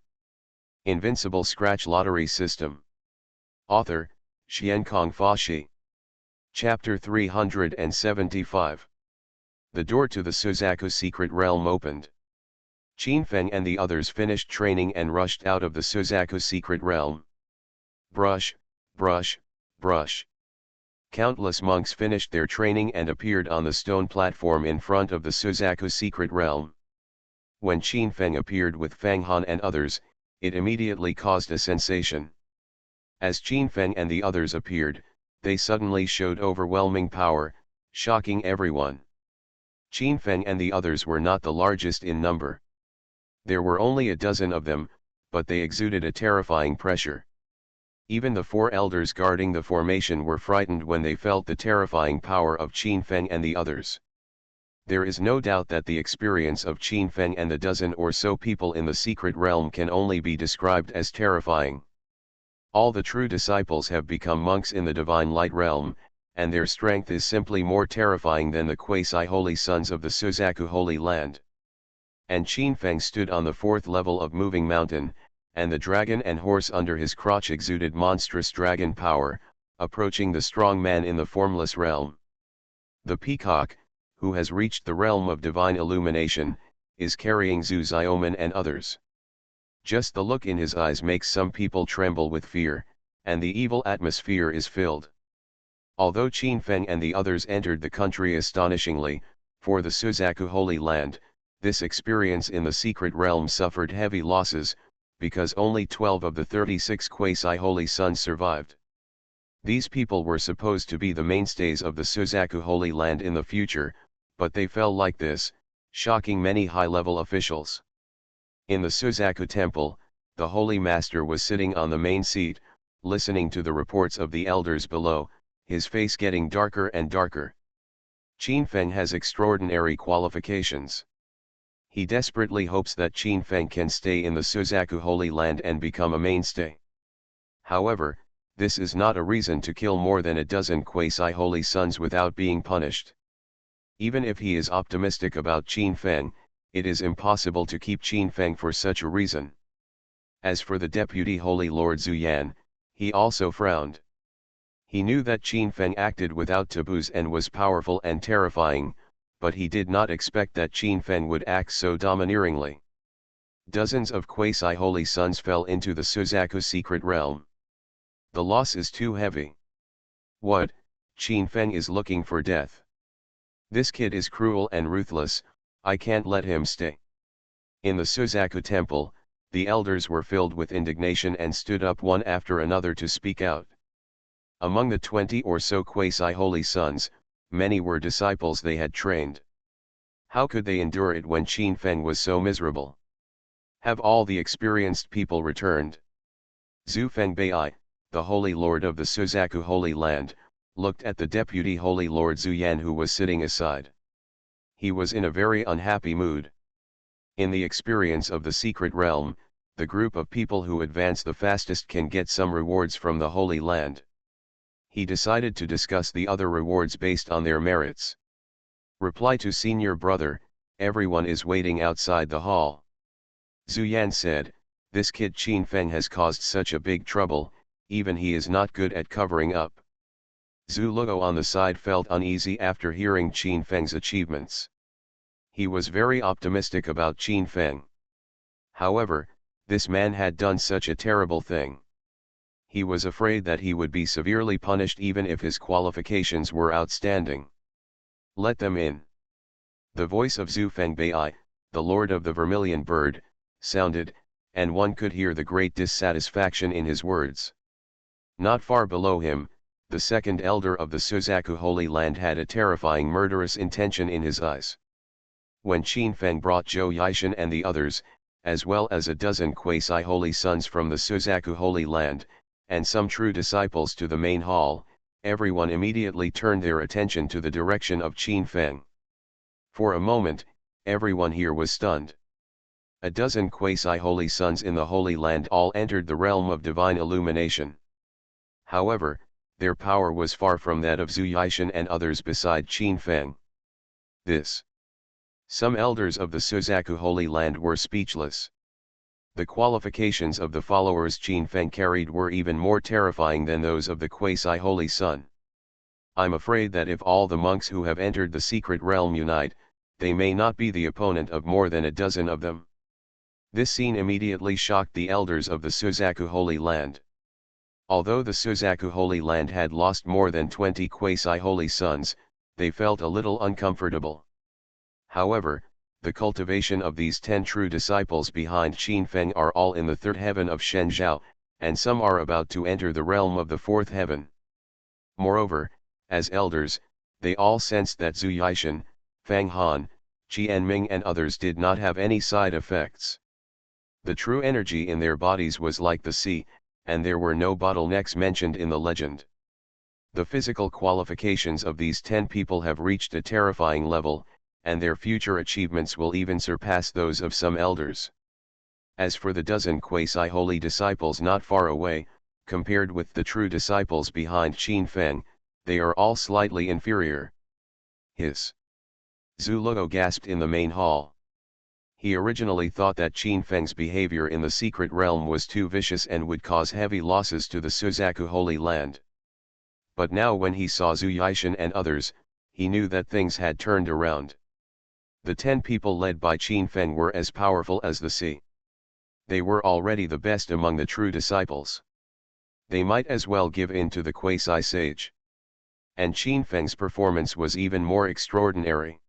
Invincible Scratch Lottery System. Author, Xiankong Fashi. Chapter 375. The door to the Suzaku secret realm opened. Qin Feng and the others finished training and rushed out of the Suzaku secret realm. Brush, brush, brush. Countless monks finished their training and appeared on the stone platform in front of the Suzaku secret realm. When Qin Feng appeared with Fang Han and others, it immediately caused a sensation. As Qin Feng and the others appeared, they suddenly showed overwhelming power, shocking everyone. Qin Feng and the others were not the largest in number. There were only a dozen of them, but they exuded a terrifying pressure. Even the 4 elders guarding the formation were frightened when they felt the terrifying power of Qin Feng and the others. There is no doubt that the experience of Qin Feng and the dozen or so people in the secret realm can only be described as terrifying. All the true disciples have become monks in the divine light realm, and their strength is simply more terrifying than the quasi-holy sons of the Suzaku Holy Land. And Qin Feng stood on the 4th level of moving mountain, and the dragon and horse under his crotch exuded monstrous dragon power, approaching the strong man in the formless realm. The peacock, who has reached the realm of divine illumination, is carrying Zhu Xiaoman and others. Just the look in his eyes makes some people tremble with fear, and the evil atmosphere is filled. Although Qin Feng and the others entered the country astonishingly, for the Suzaku Holy Land, this experience in the secret realm suffered heavy losses, because only 12 of the 36 quasi-holy sons survived. These people were supposed to be the mainstays of the Suzaku Holy Land in the future, but they fell like this, shocking many high-level officials. In the Suzaku Temple, the Holy Master was sitting on the main seat, listening to the reports of the elders below, his face getting darker and darker. Qin Feng has extraordinary qualifications. He desperately hopes that Qin Feng can stay in the Suzaku Holy Land and become a mainstay. However, this is not a reason to kill more than a dozen quasi-holy sons without being punished. Even if he is optimistic about Qin Feng, it is impossible to keep Qin Feng for such a reason. As for the deputy Holy Lord Zhu Yan, he also frowned. He knew that Qin Feng acted without taboos and was powerful and terrifying, but he did not expect that Qin Feng would act so domineeringly. Dozens of quasi-holy sons fell into the Suzaku secret realm. The loss is too heavy. What, Qin Feng is looking for death. This kid is cruel and ruthless, I can't let him stay. In the Suzaku temple, the elders were filled with indignation and stood up one after another to speak out. Among the 20 or so quasi-holy sons, many were disciples they had trained. How could they endure it when Qin Feng was so miserable? Have all the experienced people returned? Zhu Fengbei, the Holy Lord of the Suzaku Holy Land, looked at the deputy Holy Lord Zhu Yan who was sitting aside. He was in a very unhappy mood. In the experience of the secret realm, the group of people who advance the fastest can get some rewards from the Holy Land. He decided to discuss the other rewards based on their merits. Reply to senior brother, everyone is waiting outside the hall. Zhu Yan said, this kid Qin Feng has caused such a big trouble, even he is not good at covering up. Zhu Luo on the side felt uneasy after hearing Qin Feng's achievements. He was very optimistic about Qin Feng. However, this man had done such a terrible thing. He was afraid that he would be severely punished even if his qualifications were outstanding. Let them in. The voice of Zhu Fengbei, the Lord of the Vermilion Bird, sounded, and one could hear the great dissatisfaction in his words. Not far below him, the second elder of the Suzaku Holy Land had a terrifying murderous intention in his eyes. When Qin Feng brought Zhou Yishan and the others, as well as a dozen quasi-holy sons from the Suzaku Holy Land, and some true disciples to the main hall, everyone immediately turned their attention to the direction of Qin Feng. For a moment, everyone here was stunned. A dozen quasi-holy sons in the Holy Land all entered the realm of divine illumination. However, their power was far from that of Zhu Yishan and others beside Qin Feng. Some elders of the Suzaku Holy Land were speechless. The qualifications of the followers Qin Feng carried were even more terrifying than those of the quasi-holy son. I'm afraid that if all the monks who have entered the secret realm unite, they may not be the opponent of more than a dozen of them. This scene immediately shocked the elders of the Suzaku Holy Land. Although the Suzaku Holy Land had lost more than 20 quasi-holy sons, they felt a little uncomfortable. However, the cultivation of these 10 true disciples behind Qin Feng are all in the third heaven of Shenzhou, and some are about to enter the realm of the fourth heaven. Moreover, as elders, they all sensed that Zhu Yishan, Fang Han, Qian Ming and others did not have any side effects. The true energy in their bodies was like the sea, and there were no bottlenecks mentioned in the legend. The physical qualifications of these 10 people have reached a terrifying level, and their future achievements will even surpass those of some elders. As for the dozen quasi-holy disciples not far away, compared with the true disciples behind Qin Feng, they are all slightly inferior. Zhu Luo gasped in the main hall. He originally thought that Qin Feng's behavior in the secret realm was too vicious and would cause heavy losses to the Suzaku Holy Land. But now when he saw Zhu Yishan and others, he knew that things had turned around. The 10 people led by Qin Feng were as powerful as the sea. They were already the best among the true disciples. They might as well give in to the quasi-sage. And Qin Feng's performance was even more extraordinary.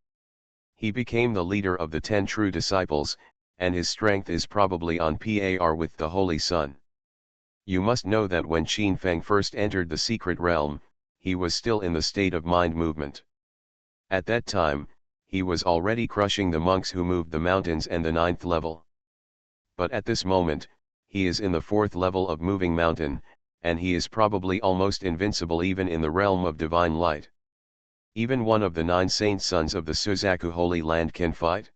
He became the leader of the 10 true disciples, and his strength is probably on par with the Holy Sun. You must know that when Qin Feng first entered the secret realm, he was still in the state of mind movement. At that time, he was already crushing the monks who moved the mountains and the 9th level. But at this moment, he is in the 4th level of moving mountain, and he is probably almost invincible even in the realm of divine light. Even one of the 9 saint sons of the Suzaku Holy Land can fight.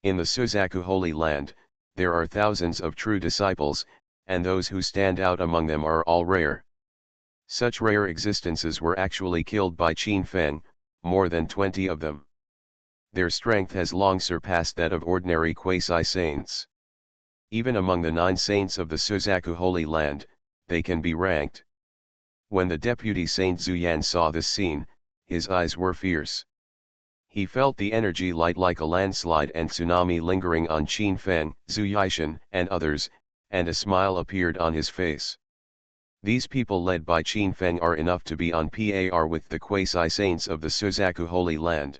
In the Suzaku Holy Land, there are thousands of true disciples, and those who stand out among them are all rare. Such rare existences were actually killed by Qin Feng, more than 20 of them. Their strength has long surpassed that of ordinary quasi-saints. Even among the 9 saints of the Suzaku Holy Land, they can be ranked. When the deputy Saint Zuyan saw this scene, his eyes were fierce. He felt the energy light like a landslide and tsunami lingering on Qin Feng, Zhu Yishan, and others, and a smile appeared on his face. These people led by Qin Feng are enough to be on par with the quasi-saints of the Suzaku Holy Land.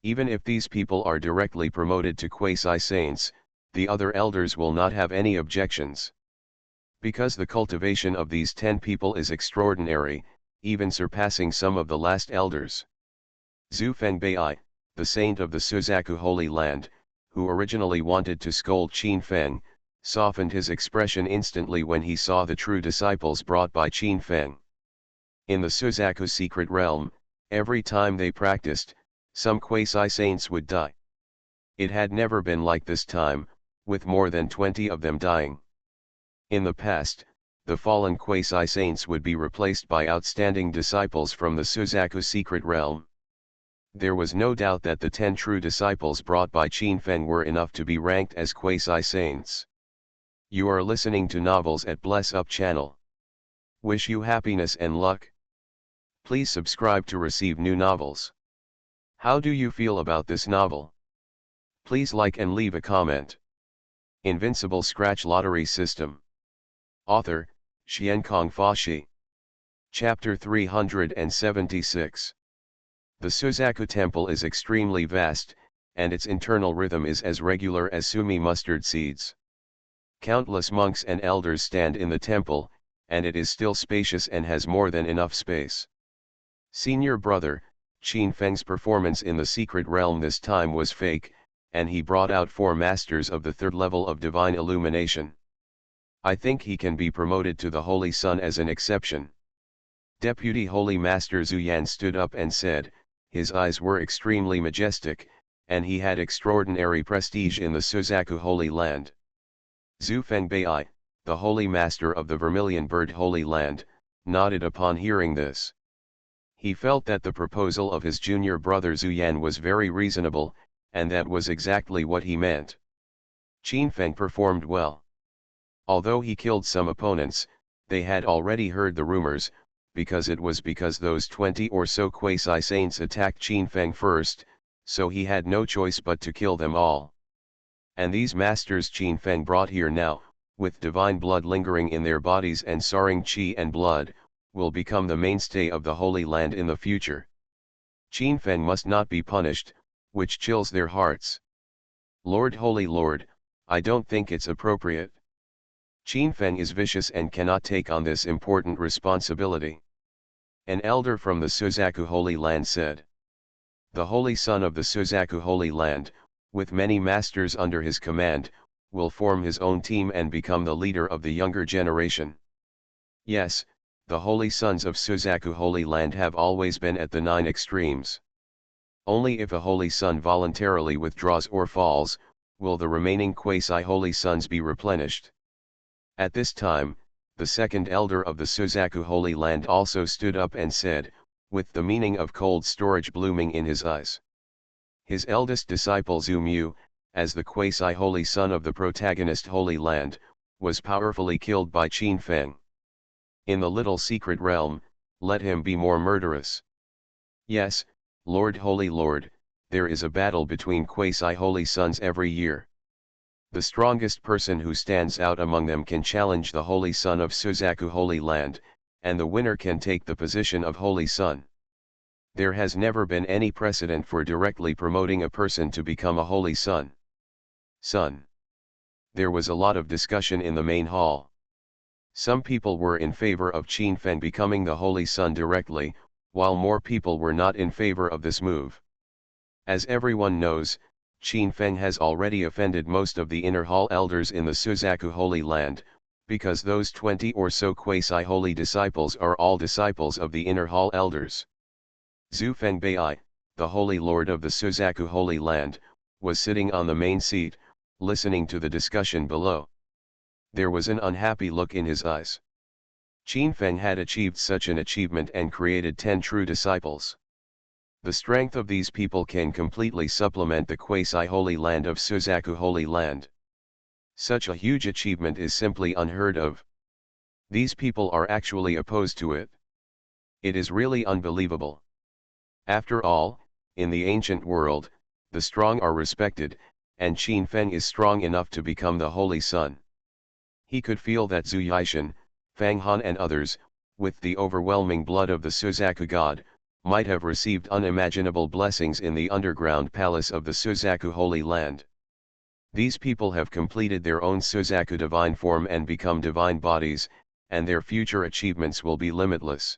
Even if these people are directly promoted to quasi-saints, the other elders will not have any objections. Because the cultivation of these 10 people is extraordinary, even surpassing some of the last elders. Zhu Fengbei, the saint of the Suzaku Holy Land, who originally wanted to scold Qin Feng, softened his expression instantly when he saw the true disciples brought by Qin Feng. In the Suzaku secret realm, every time they practiced, some quasi-saints would die. It had never been like this time, with more than 20 of them dying. In the past, the fallen quasi-saints would be replaced by outstanding disciples from the Suzaku secret realm. There was no doubt that the 10 true disciples brought by Qin Feng were enough to be ranked as quasi-saints. You are listening to Novels at Bless Up channel. Wish you happiness and luck. Please subscribe to receive new novels. How do you feel about this novel? Please like and leave a comment. Invincible Scratch Lottery System. Author, Xiankong Fashi. Chapter 376. The Suzaku temple is extremely vast, and its internal rhythm is as regular as sumi mustard seeds. Countless monks and elders stand in the temple, and it is still spacious and has more than enough space. Senior brother, Qin Feng's performance in the secret realm this time was fake, and he brought out 4 masters of the 3rd level of divine illumination. I think he can be promoted to the Holy Sun as an exception. Deputy Holy Master Zhu Yan stood up and said, his eyes were extremely majestic, and he had extraordinary prestige in the Suzaku Holy Land. Zhu Fengbei, the Holy Master of the Vermilion Bird Holy Land, nodded upon hearing this. He felt that the proposal of his junior brother Zhu Yan was very reasonable, and that was exactly what he meant. Qin Feng performed well. Although he killed some opponents, they had already heard the rumors, because those 20 or so quasi-saints attacked Qin Feng first, so he had no choice but to kill them all. And these masters Qin Feng brought here now, with divine blood lingering in their bodies and soaring qi and blood, will become the mainstay of the Holy Land in the future. Qin Feng must not be punished, which chills their hearts. Lord, Holy Lord, I don't think it's appropriate. Qin Feng is vicious and cannot take on this important responsibility. An elder from the Suzaku Holy Land said. The Holy Son of the Suzaku Holy Land, with many masters under his command, will form his own team and become the leader of the younger generation. Yes, the Holy Sons of Suzaku Holy Land have always been at the 9 extremes. Only if a Holy Son voluntarily withdraws or falls, will the remaining quasi-Holy Sons be replenished. At this time, the 2nd elder of the Suzaku Holy Land also stood up and said, with the meaning of cold storage blooming in his eyes. His eldest disciple Zhu Mu, as the quasi-Holy Son of the Protagonist Holy Land, was powerfully killed by Qin Feng. In the little secret realm, let him be more murderous. Yes, Lord, Holy Lord, there is a battle between quasi-Holy Sons every year. The strongest person who stands out among them can challenge the Holy Son of Suzaku Holy Land, and the winner can take the position of Holy Son. There has never been any precedent for directly promoting a person to become a Holy Son. There was a lot of discussion in the main hall. Some people were in favor of Qin Feng becoming the Holy Son directly, while more people were not in favor of this move. As everyone knows, Qin Feng has already offended most of the inner hall elders in the Suzaku Holy Land, because those 20 or so quasi-holy disciples are all disciples of the inner hall elders. Zhu Fengbei, the Holy Lord of the Suzaku Holy Land, was sitting on the main seat, listening to the discussion below. There was an unhappy look in his eyes. Qin Feng had achieved such an achievement and created 10 true disciples. The strength of these people can completely supplement the quasi-holy land of Suzaku Holy Land. Such a huge achievement is simply unheard of. These people are actually opposed to it. It is really unbelievable. After all, in the ancient world, the strong are respected, and Qin Feng is strong enough to become the Holy Son. He could feel that Zhu Yixin, Fang Han and others, with the overwhelming blood of the Suzaku god, might have received unimaginable blessings in the underground palace of the Suzaku Holy Land. These people have completed their own Suzaku divine form and become divine bodies, and their future achievements will be limitless.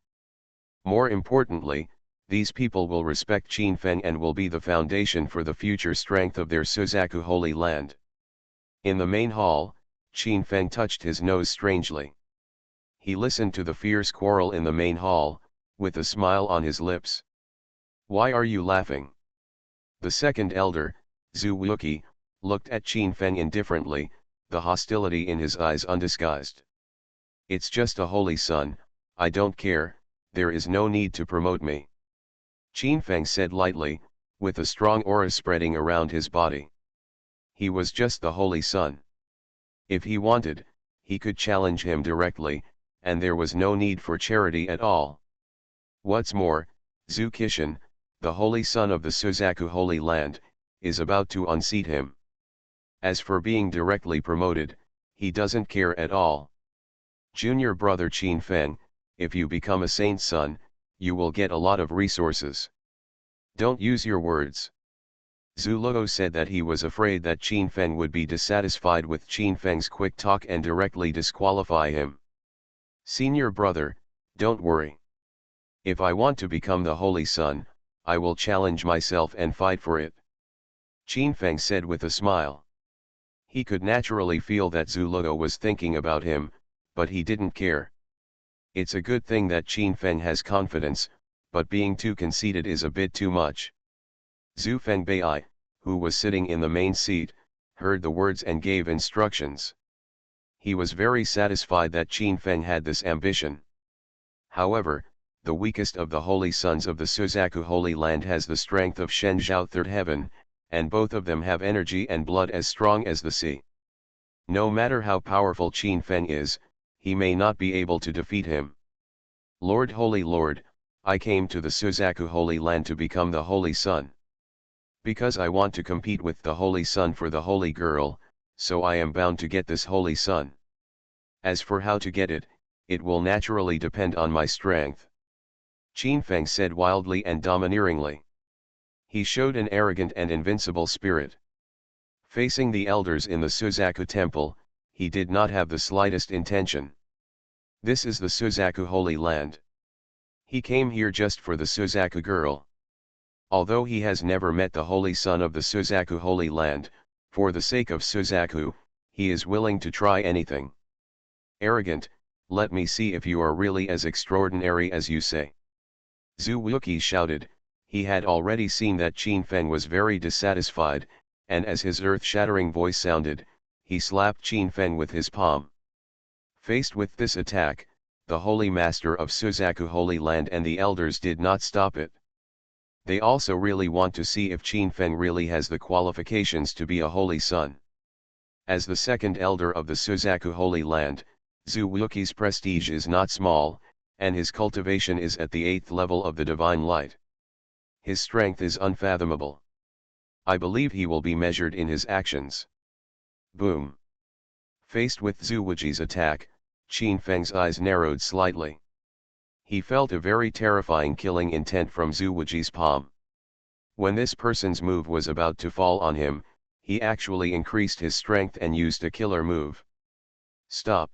More importantly, these people will respect Qin Feng and will be the foundation for the future strength of their Suzaku Holy Land. In the main hall, Qin Feng touched his nose strangely. He listened to the fierce quarrel in the main hall, with a smile on his lips. Why are you laughing? The 2nd elder, Zhu Wuqi, looked at Qin Feng indifferently, the hostility in his eyes undisguised. "It's just a holy son, I don't care, there is no need to promote me," Qin Feng said lightly, with a strong aura spreading around his body. He was just the holy son. If he wanted, he could challenge him directly, and there was no need for charity at all. What's more, Zhu Qishan, the holy son of the Suzaku Holy Land, is about to unseat him. As for being directly promoted, he doesn't care at all. Junior brother Qin Feng, if you become a saint's son, you will get a lot of resources. Don't use your words. Zhu Luo said that he was afraid that Qin Feng would be dissatisfied with Qin Feng's quick talk and directly disqualify him. Senior brother, don't worry. If I want to become the holy son, I will challenge myself and fight for it, Qin Feng said with a smile. He could naturally feel that Zhu Luo was thinking about him, but he didn't care. It's a good thing that Qin Feng has confidence, but being too conceited is a bit too much. Zhu Fengbei, who was sitting in the main seat, heard the words and gave instructions. He was very satisfied that Qin Feng had this ambition. However, the weakest of the holy sons of the Suzaku Holy Land has the strength of Shenzhou Third Heaven, and both of them have energy and blood as strong as the sea. No matter how powerful Qin Feng is, he may not be able to defeat him. Lord, Holy Lord, I came to the Suzaku Holy Land to become the Holy Son. Because I want to compete with the Holy Son for the Holy Girl, so I am bound to get this Holy Son. As for how to get it, it will naturally depend on my strength, Qin Feng said wildly and domineeringly. He showed an arrogant and invincible spirit. Facing the elders in the Suzaku temple, he did not have the slightest intention. This is the Suzaku Holy Land. He came here just for the Suzaku girl. Although he has never met the holy son of the Suzaku Holy Land, for the sake of Suzaku, he is willing to try anything. Arrogant, let me see if you are really as extraordinary as you say, Zhu Wuqi shouted. He had already seen that Qin Feng was very dissatisfied, and as his earth-shattering voice sounded, he slapped Qin Feng with his palm. Faced with this attack, the Holy Master of Suzaku Holy Land and the elders did not stop it. They also really want to see if Qin Feng really has the qualifications to be a holy son. As the second elder of the Suzaku Holy Land, Zhu Wuqi's prestige is not small, and his cultivation is at the 8th level of the divine light. His strength is unfathomable. I believe he will be measured in his actions. Boom. Faced with Zhu Wuqi's attack, Qin Feng's eyes narrowed slightly. He felt a very terrifying killing intent from Zhu Wuqi's palm. When this person's move was about to fall on him, he actually increased his strength and used a killer move. Stop.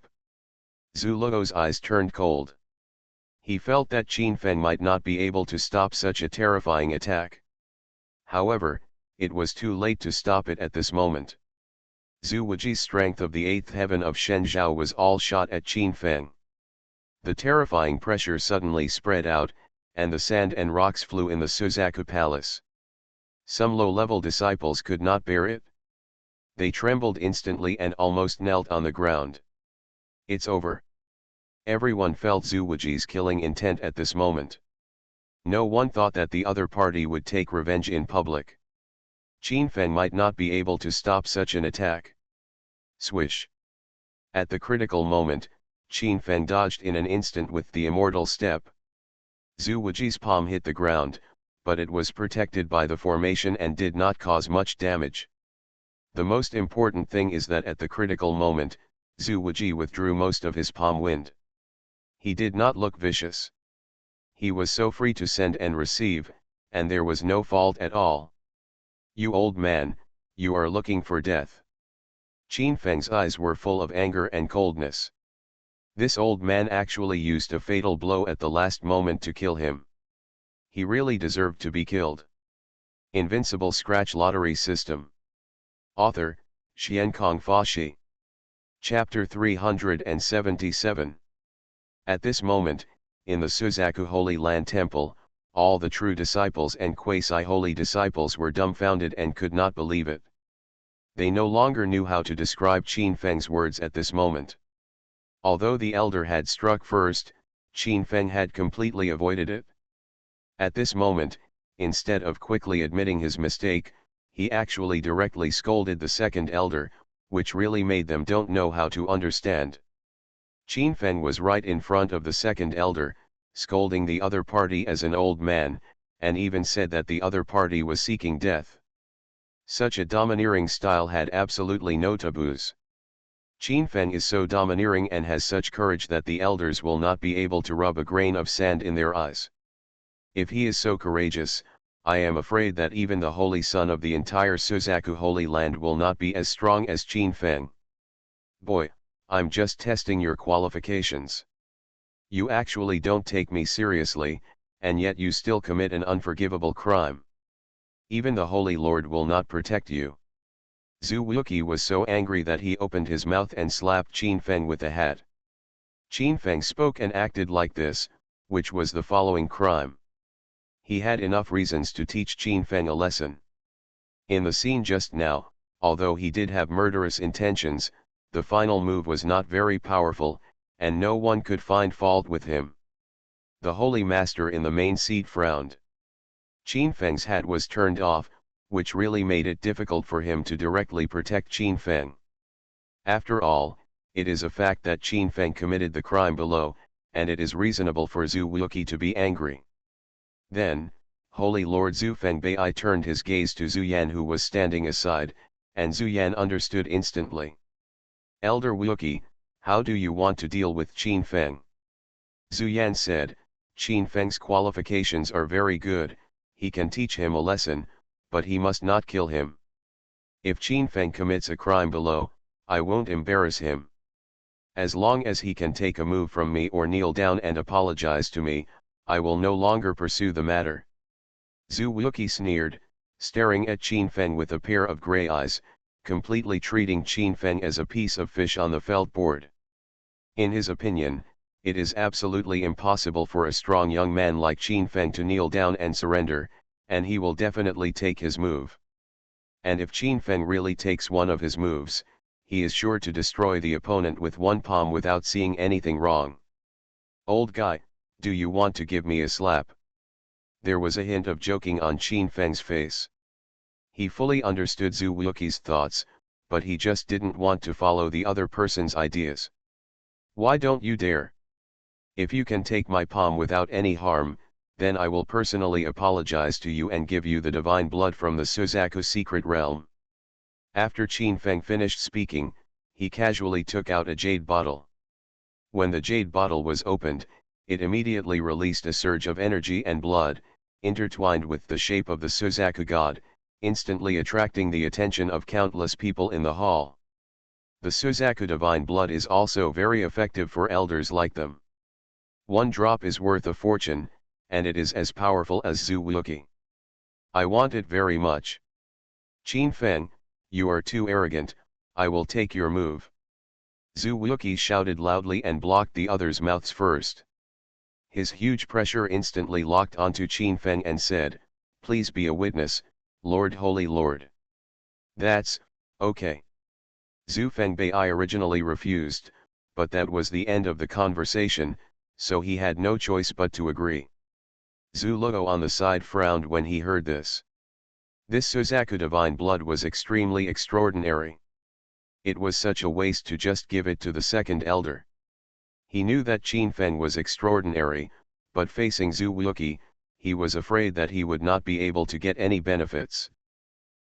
Zhu Luo's eyes turned cold. He felt that Qin Feng might not be able to stop such a terrifying attack. However, it was too late to stop it at this moment. Zhu Wuqi's strength of the 8th heaven of Shenzhou was all shot at Qin Feng. The terrifying pressure suddenly spread out, and the sand and rocks flew in the Suzaku Palace. Some low-level disciples could not bear it. They trembled instantly and almost knelt on the ground. It's over. Everyone felt Zhu Wuqi's killing intent at this moment. No one thought that the other party would take revenge in public. Qin Feng might not be able to stop such an attack. Swish. At the critical moment, Qin Feng dodged in an instant with the immortal step. Zhu Wuqi's palm hit the ground, but it was protected by the formation and did not cause much damage. The most important thing is that at the critical moment, Zhu Wuqi withdrew most of his palm wind. He did not look vicious. He was so free to send and receive, and there was no fault at all. You old man, you are looking for death. Qin Feng's eyes were full of anger and coldness. This old man actually used a fatal blow at the last moment to kill him. He really deserved to be killed. Invincible Scratch Lottery System. Author, Xiankong Fashi. Chapter 377. At this moment, in the Suzaku Holy Land Temple, all the true disciples and quasi-holy disciples were dumbfounded and could not believe it. They no longer knew how to describe Qin Feng's words at this moment. Although the elder had struck first, Qin Feng had completely avoided it. At this moment, instead of quickly admitting his mistake, he actually directly scolded the second elder, which really made them don't know how to understand. Qin Feng was right in front of the second elder, scolding the other party as an old man, and even said that the other party was seeking death. Such a domineering style had absolutely no taboos. Qin Feng is so domineering and has such courage that the elders will not be able to rub a grain of sand in their eyes. If he is so courageous, I am afraid that even the holy son of the entire Suzaku Holy Land will not be as strong as Qin Feng. Boy, I'm just testing your qualifications. You actually don't take me seriously, and yet you still commit an unforgivable crime. Even the Holy Lord will not protect you. Zhu Wuqi was so angry that he opened his mouth and slapped Qin Feng with a hat. Qin Feng spoke and acted like this, which was the following crime. He had enough reasons to teach Qin Feng a lesson. In the scene just now, although he did have murderous intentions, the final move was not very powerful, and no one could find fault with him. The Holy Master in the main seat frowned. Qin Feng's hat was turned off, which really made it difficult for him to directly protect Qin Feng. After all, it is a fact that Qin Feng committed the crime below, and it is reasonable for Zhu Wuqi to be angry. Then, Holy Lord Zhu Fengbei turned his gaze to Zhu Yan, who was standing aside, and Zhu Yan understood instantly. Elder Wuqi, how do you want to deal with Qin Feng? Zhu Yan said, Qin Feng's qualifications are very good, he can teach him a lesson, but he must not kill him. If Qin Feng commits a crime below, I won't embarrass him. As long as he can take a move from me or kneel down and apologize to me, I will no longer pursue the matter. Zhu Wuqi sneered, staring at Qin Feng with a pair of gray eyes, completely treating Qin Feng as a piece of fish on the felt board. In his opinion, it is absolutely impossible for a strong young man like Qin Feng to kneel down and surrender, and he will definitely take his move. And if Qin Feng really takes one of his moves, he is sure to destroy the opponent with one palm without seeing anything wrong. Old guy, do you want to give me a slap? There was a hint of joking on Qin Feng's face. He fully understood Zhu Wuqi's thoughts, but he just didn't want to follow the other person's ideas. Why don't you dare? If you can take my palm without any harm, then I will personally apologize to you and give you the divine blood from the Suzaku secret realm. After Qin Feng finished speaking, he casually took out a jade bottle. When the jade bottle was opened, it immediately released a surge of energy and blood, intertwined with the shape of the Suzaku god, instantly attracting the attention of countless people in the hall. The Suzaku divine blood is also very effective for elders like them. One drop is worth a fortune, and it is as powerful as Zhu Wuqi. I want it very much. Qin Feng, you are too arrogant, I will take your move. Zhu Wuqi shouted loudly and blocked the others' mouths first. His huge pressure instantly locked onto Qin Feng and said, please be a witness, Lord Holy Lord. That's, okay. Zhu Fengbei originally refused, but that was the end of the conversation, so he had no choice but to agree. Zhu Luo on the side frowned when he heard this. This Suzaku divine blood was extremely extraordinary. It was such a waste to just give it to the second elder. He knew that Qin Feng was extraordinary, but facing Zhu Wuqi, he was afraid that he would not be able to get any benefits.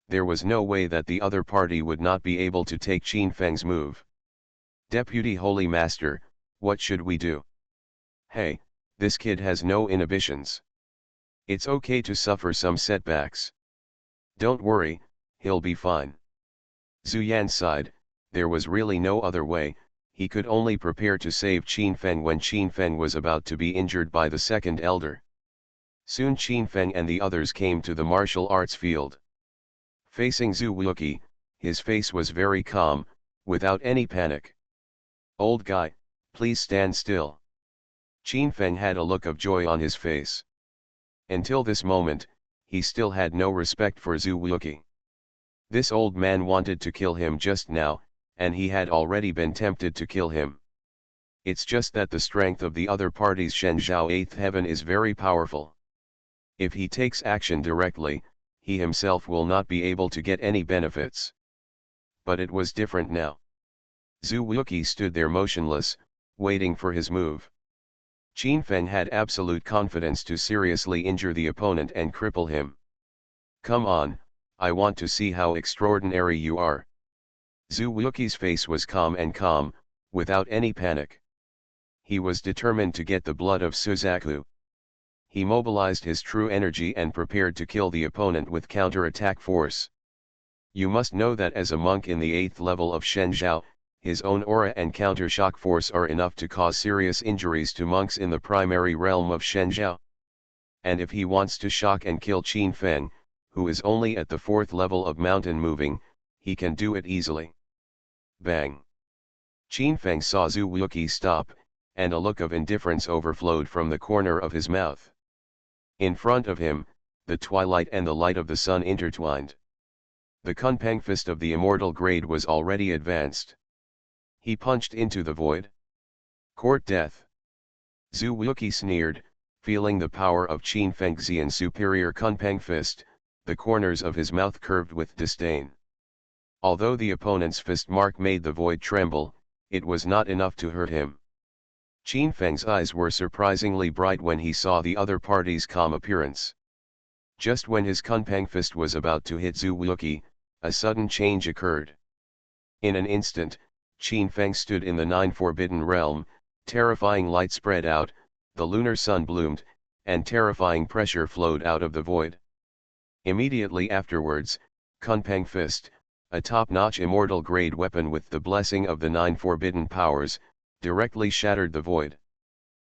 There was no way that the other party would not be able to take Qin Feng's move. Deputy Holy Master, what should we do? Hey, this kid has no inhibitions. It's okay to suffer some setbacks. Don't worry, he'll be fine. Zhu Yan sighed, there was really no other way, he could only prepare to save Qin Feng when Qin Feng was about to be injured by the second elder. Soon Qin Feng and the others came to the martial arts field. Facing Zhu Wuqi, his face was very calm, without any panic. Old guy, please stand still. Qin Feng had a look of joy on his face. Until this moment, he still had no respect for Zhu Wuqi. This old man wanted to kill him just now, and he had already been tempted to kill him. It's just that the strength of the other party's Shenzhou 8th heaven is very powerful. If he takes action directly, he himself will not be able to get any benefits. But it was different now. Zhu Wuqi stood there motionless, waiting for his move. Qin Feng had absolute confidence to seriously injure the opponent and cripple him. Come on, I want to see how extraordinary you are. Zhu Wuqi's face was calm, without any panic. He was determined to get the blood of Suzaku. He mobilized his true energy and prepared to kill the opponent with counter-attack force. You must know that as a monk in the 8th level of Shenzhou, his own aura and counter-shock force are enough to cause serious injuries to monks in the primary realm of Shenzhou. And if he wants to shock and kill Qin Feng, who is only at the 4th level of mountain moving, he can do it easily. Bang! Qin Feng saw Zhu Wuqi stop, and a look of indifference overflowed from the corner of his mouth. In front of him, the twilight and the light of the sun intertwined. The Kunpeng fist of the immortal grade was already advanced. He punched into the void. Court death. Zhu Wuqi sneered, feeling the power of Qin Feng's Xian superior Kunpeng fist, the corners of his mouth curved with disdain. Although the opponent's fist mark made the void tremble, it was not enough to hurt him. Qin Feng's eyes were surprisingly bright when he saw the other party's calm appearance. Just when his Kunpeng fist was about to hit Zhu Wuqi, a sudden change occurred. In an instant, Qin Feng stood in the 9 Forbidden Realm, terrifying light spread out, the lunar sun bloomed, and terrifying pressure flowed out of the void. Immediately afterwards, Kunpeng fist, a top-notch immortal grade weapon with the blessing of the 9 forbidden powers, directly shattered the void.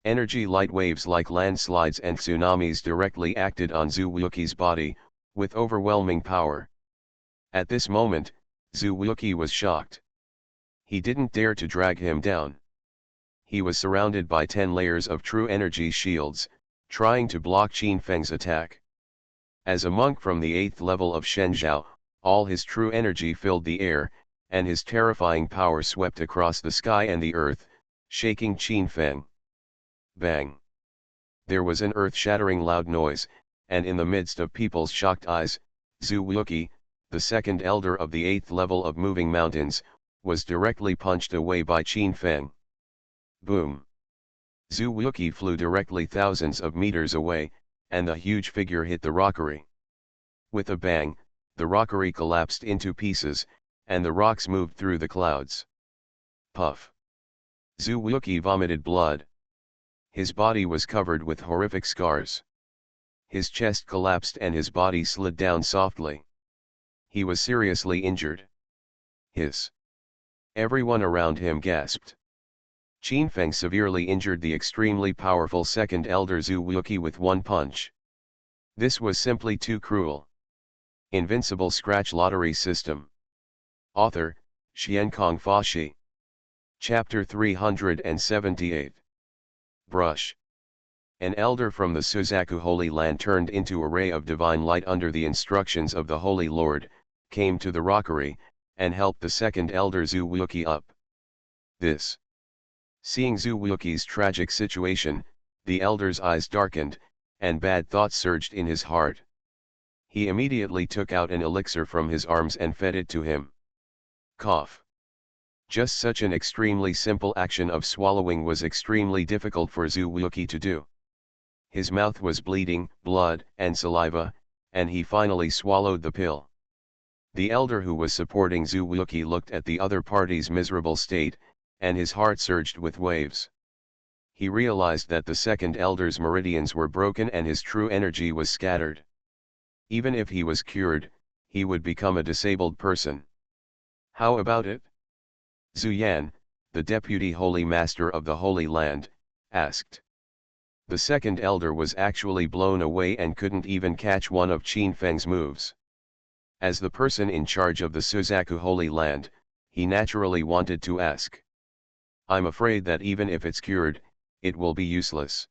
Energy light waves like landslides and tsunamis directly acted on Zhu Wuqi's body, with overwhelming power. At this moment, Zhu Wuqi was shocked. He didn't dare to drag him down. He was surrounded by 10 layers of true energy shields, trying to block Qin Feng's attack. As a monk from the 8th level of Shenzhou, all his true energy filled the air, and his terrifying power swept across the sky and the earth, shaking Qin Feng. Bang! There was an earth-shattering loud noise, and in the midst of people's shocked eyes, Zhu Wuqi, the second elder of the 8th level of moving mountains, was directly punched away by Qin Feng. Boom! Zhu Wuqi flew directly thousands of meters away, and the huge figure hit the rockery. With a bang, the rockery collapsed into pieces, and the rocks moved through the clouds. Puff! Zhu Wuqi vomited blood. His body was covered with horrific scars. His chest collapsed and his body slid down softly. He was seriously injured. Hiss! Everyone around him gasped. Qin Feng severely injured the extremely powerful second elder Zhu Wuqi with one punch. This was simply too cruel. Invincible Scratch Lottery System. Author, Xiankong Fashi. Chapter 378. Brush. An elder from the Suzaku Holy Land turned into a ray of divine light under the instructions of the Holy Lord, came to the rockery, and helped the second elder Zhu Wuqi up. Seeing Zhu Wuqi's tragic situation, the elder's eyes darkened, and bad thoughts surged in his heart. He immediately took out an elixir from his arms and fed it to him. Cough. Just such an extremely simple action of swallowing was extremely difficult for Zhu Wuqi to do. His mouth was bleeding, blood and saliva, and he finally swallowed the pill. The elder who was supporting Zhu Wuqi looked at the other party's miserable state, and his heart surged with waves. He realized that the second elder's meridians were broken and his true energy was scattered. Even if he was cured, he would become a disabled person. How about it? Zhu Yan, the deputy holy master of the Holy Land, asked. The second elder was actually blown away and couldn't even catch one of Qin Feng's moves. As the person in charge of the Suzaku Holy Land, he naturally wanted to ask. I'm afraid that even if it's cured, it will be useless.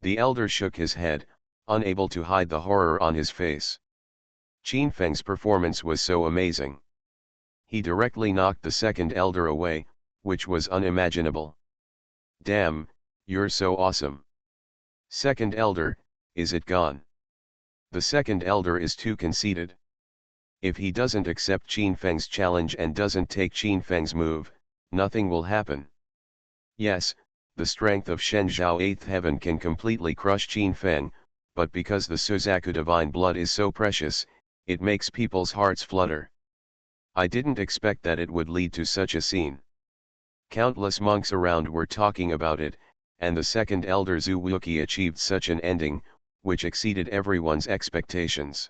The elder shook his head, unable to hide the horror on his face. Qin Feng's performance was so amazing. He directly knocked the second elder away, which was unimaginable. Damn, you're so awesome. Second elder, is it gone? The second elder is too conceited. If he doesn't accept Qin Feng's challenge and doesn't take Qin Feng's move, nothing will happen. Yes, the strength of Shen Zhao 8th Heaven can completely crush Qin Feng, but because the Suzaku divine blood is so precious, it makes people's hearts flutter. I didn't expect that it would lead to such a scene. Countless monks around were talking about it, and the second elder Zhu Wuqi achieved such an ending, which exceeded everyone's expectations.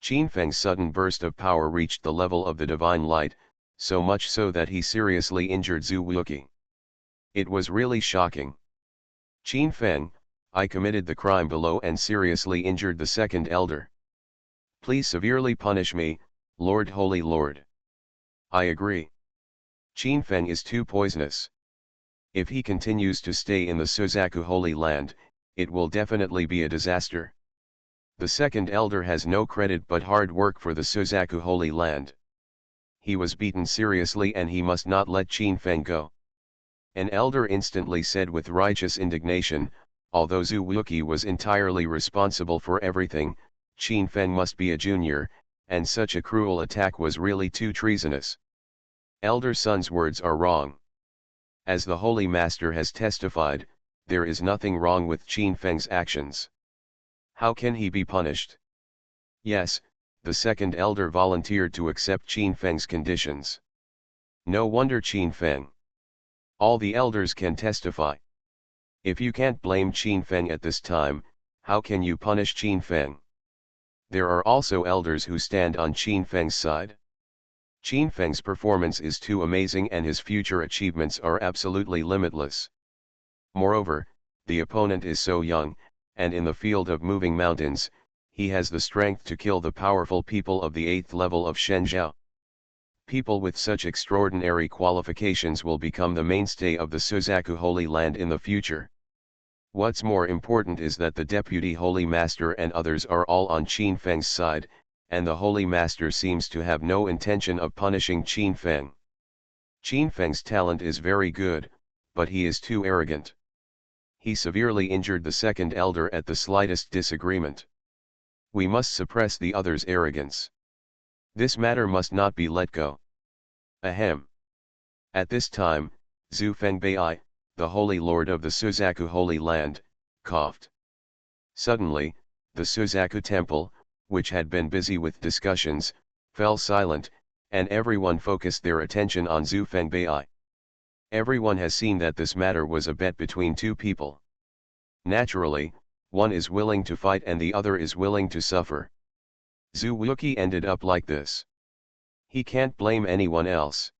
Qin Feng's sudden burst of power reached the level of the divine light, so much so that he seriously injured Zhu Wuqi. It was really shocking. Qin Feng, I committed the crime below and seriously injured the second elder. Please severely punish me, Lord Holy Lord. I agree. Qin Feng is too poisonous. If he continues to stay in the Suzaku Holy Land, it will definitely be a disaster. The second elder has no credit but hard work for the Suzaku Holy Land. He was beaten seriously and he must not let Qin Feng go. An elder instantly said with righteous indignation, although Zhu Wuqi was entirely responsible for everything, Qin Feng must be a junior, and such a cruel attack was really too treasonous. Elder Sun's words are wrong. As the Holy Master has testified, there is nothing wrong with Qin Feng's actions. How can he be punished? Yes, the second elder volunteered to accept Qin Feng's conditions. No wonder Qin Feng. All the elders can testify. If you can't blame Qin Feng at this time, how can you punish Qin Feng? There are also elders who stand on Qin Feng's side. Qin Feng's performance is too amazing and his future achievements are absolutely limitless. Moreover, the opponent is so young, and in the field of moving mountains, he has the strength to kill the powerful people of the 8th level of Shenzhou. People with such extraordinary qualifications will become the mainstay of the Suzaku Holy Land in the future. What's more important is that the Deputy Holy Master and others are all on Qin Feng's side, and the Holy Master seems to have no intention of punishing Qin Feng. Qin Feng's talent is very good, but he is too arrogant. He severely injured the second elder at the slightest disagreement. We must suppress the other's arrogance. This matter must not be let go. Ahem. At this time, Zhu Fengbei, the Holy Lord of the Suzaku Holy Land, coughed. Suddenly, the Suzaku Temple, which had been busy with discussions, fell silent, and everyone focused their attention on Zhu Fengbei. Everyone has seen that this matter was a bet between two people. Naturally, one is willing to fight and the other is willing to suffer. Zhu Wuqi ended up like this. He can't blame anyone else.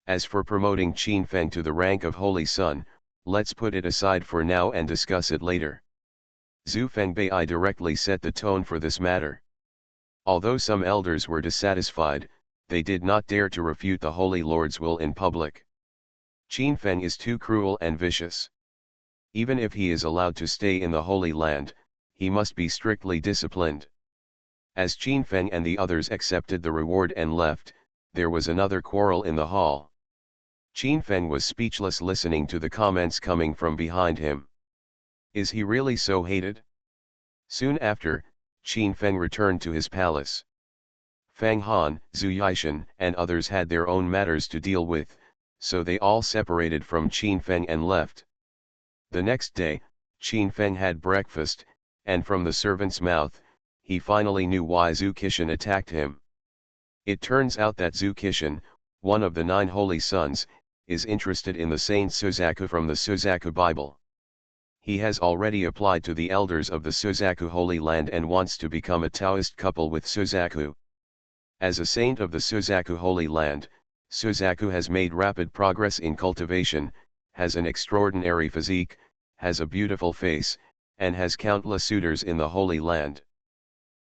As for promoting Qin Feng to the rank of Holy Son, let's put it aside for now and discuss it later. Zhu Fengbei directly set the tone for this matter. Although some elders were dissatisfied, they did not dare to refute the Holy Lord's will in public. Qin Feng is too cruel and vicious. Even if he is allowed to stay in the Holy Land, he must be strictly disciplined. As Qin Feng and the others accepted the reward and left, there was another quarrel in the hall. Qin Feng was speechless listening to the comments coming from behind him. Is he really so hated? Soon after, Qin Feng returned to his palace. Fang Han, Zhu Yishan, and others had their own matters to deal with, so they all separated from Qin Feng and left. The next day, Qin Feng had breakfast, and from the servant's mouth, he finally knew why Zhu Qishan attacked him. It turns out that Zhu Qishan, one of the 9 holy sons, is interested in the saint Suzaku from the Suzaku Bible. He has already applied to the elders of the Suzaku Holy Land and wants to become a Taoist couple with Suzaku. As a saint of the Suzaku Holy Land, Suzaku has made rapid progress in cultivation, has an extraordinary physique, has a beautiful face, and has countless suitors in the Holy Land.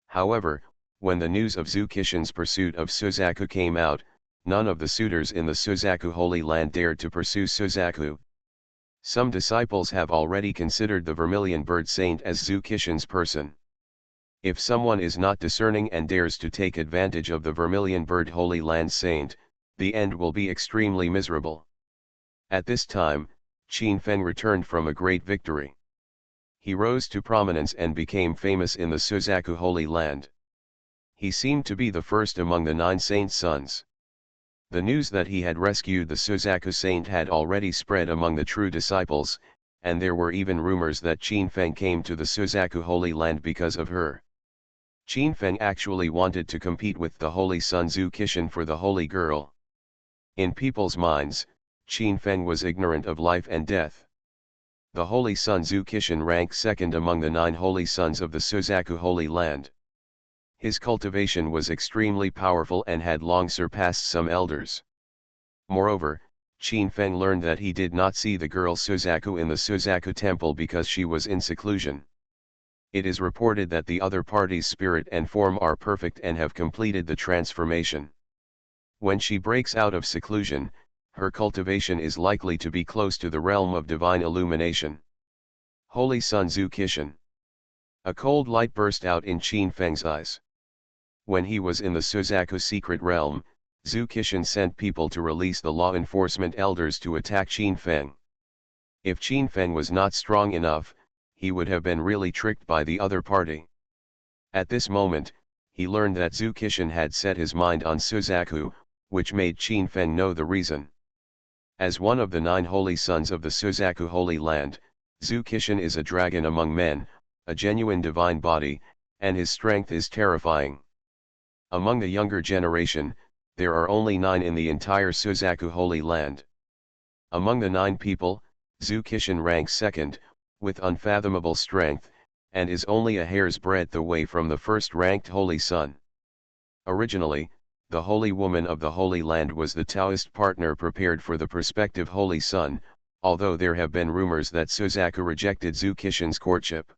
However, when the news of Zhu Qishan's pursuit of Suzaku came out, none of the suitors in the Suzaku Holy Land dared to pursue Suzaku. Some disciples have already considered the Vermilion Bird Saint as Zhu Qishan's person. If someone is not discerning and dares to take advantage of the Vermilion Bird Holy Land Saint, the end will be extremely miserable. At this time, Qin Feng returned from a great victory. He rose to prominence and became famous in the Suzaku Holy Land. He seemed to be the first among the 9 saints' sons. The news that he had rescued the Suzaku saint had already spread among the true disciples, and there were even rumors that Qin Feng came to the Suzaku Holy Land because of her. Qin Feng actually wanted to compete with the holy son Zhu Qishan for the holy girl. In people's minds, Qin Feng was ignorant of life and death. The holy son Zhu Qishan ranked second among the 9 holy sons of the Suzaku Holy Land. His cultivation was extremely powerful and had long surpassed some elders. Moreover, Qin Feng learned that he did not see the girl Suzaku in the Suzaku temple because she was in seclusion. It is reported that the other party's spirit and form are perfect and have completed the transformation. When she breaks out of seclusion, her cultivation is likely to be close to the realm of divine illumination. Holy Son Zhu Qishan. A cold light burst out in Qin Feng's eyes. When he was in the Suzaku secret realm, Zhu Qishan sent people to release the law enforcement elders to attack Qin Feng. If Qin Feng was not strong enough, he would have been really tricked by the other party. At this moment, he learned that Zhu Qishan had set his mind on Suzaku, which made Qin Feng know the reason. As one of the 9 holy sons of the Suzaku Holy Land, Zhu Qishan is a dragon among men, a genuine divine body, and his strength is terrifying. Among the younger generation, there are only 9 in the entire Suzaku Holy Land. Among the 9 people, Zhu Qishan ranks second, with unfathomable strength, and is only a hair's breadth away from the first-ranked Holy Son. Originally, the Holy Woman of the Holy Land was the Taoist partner prepared for the prospective Holy Son, although there have been rumors that Suzaku rejected Zhu Qishan's courtship.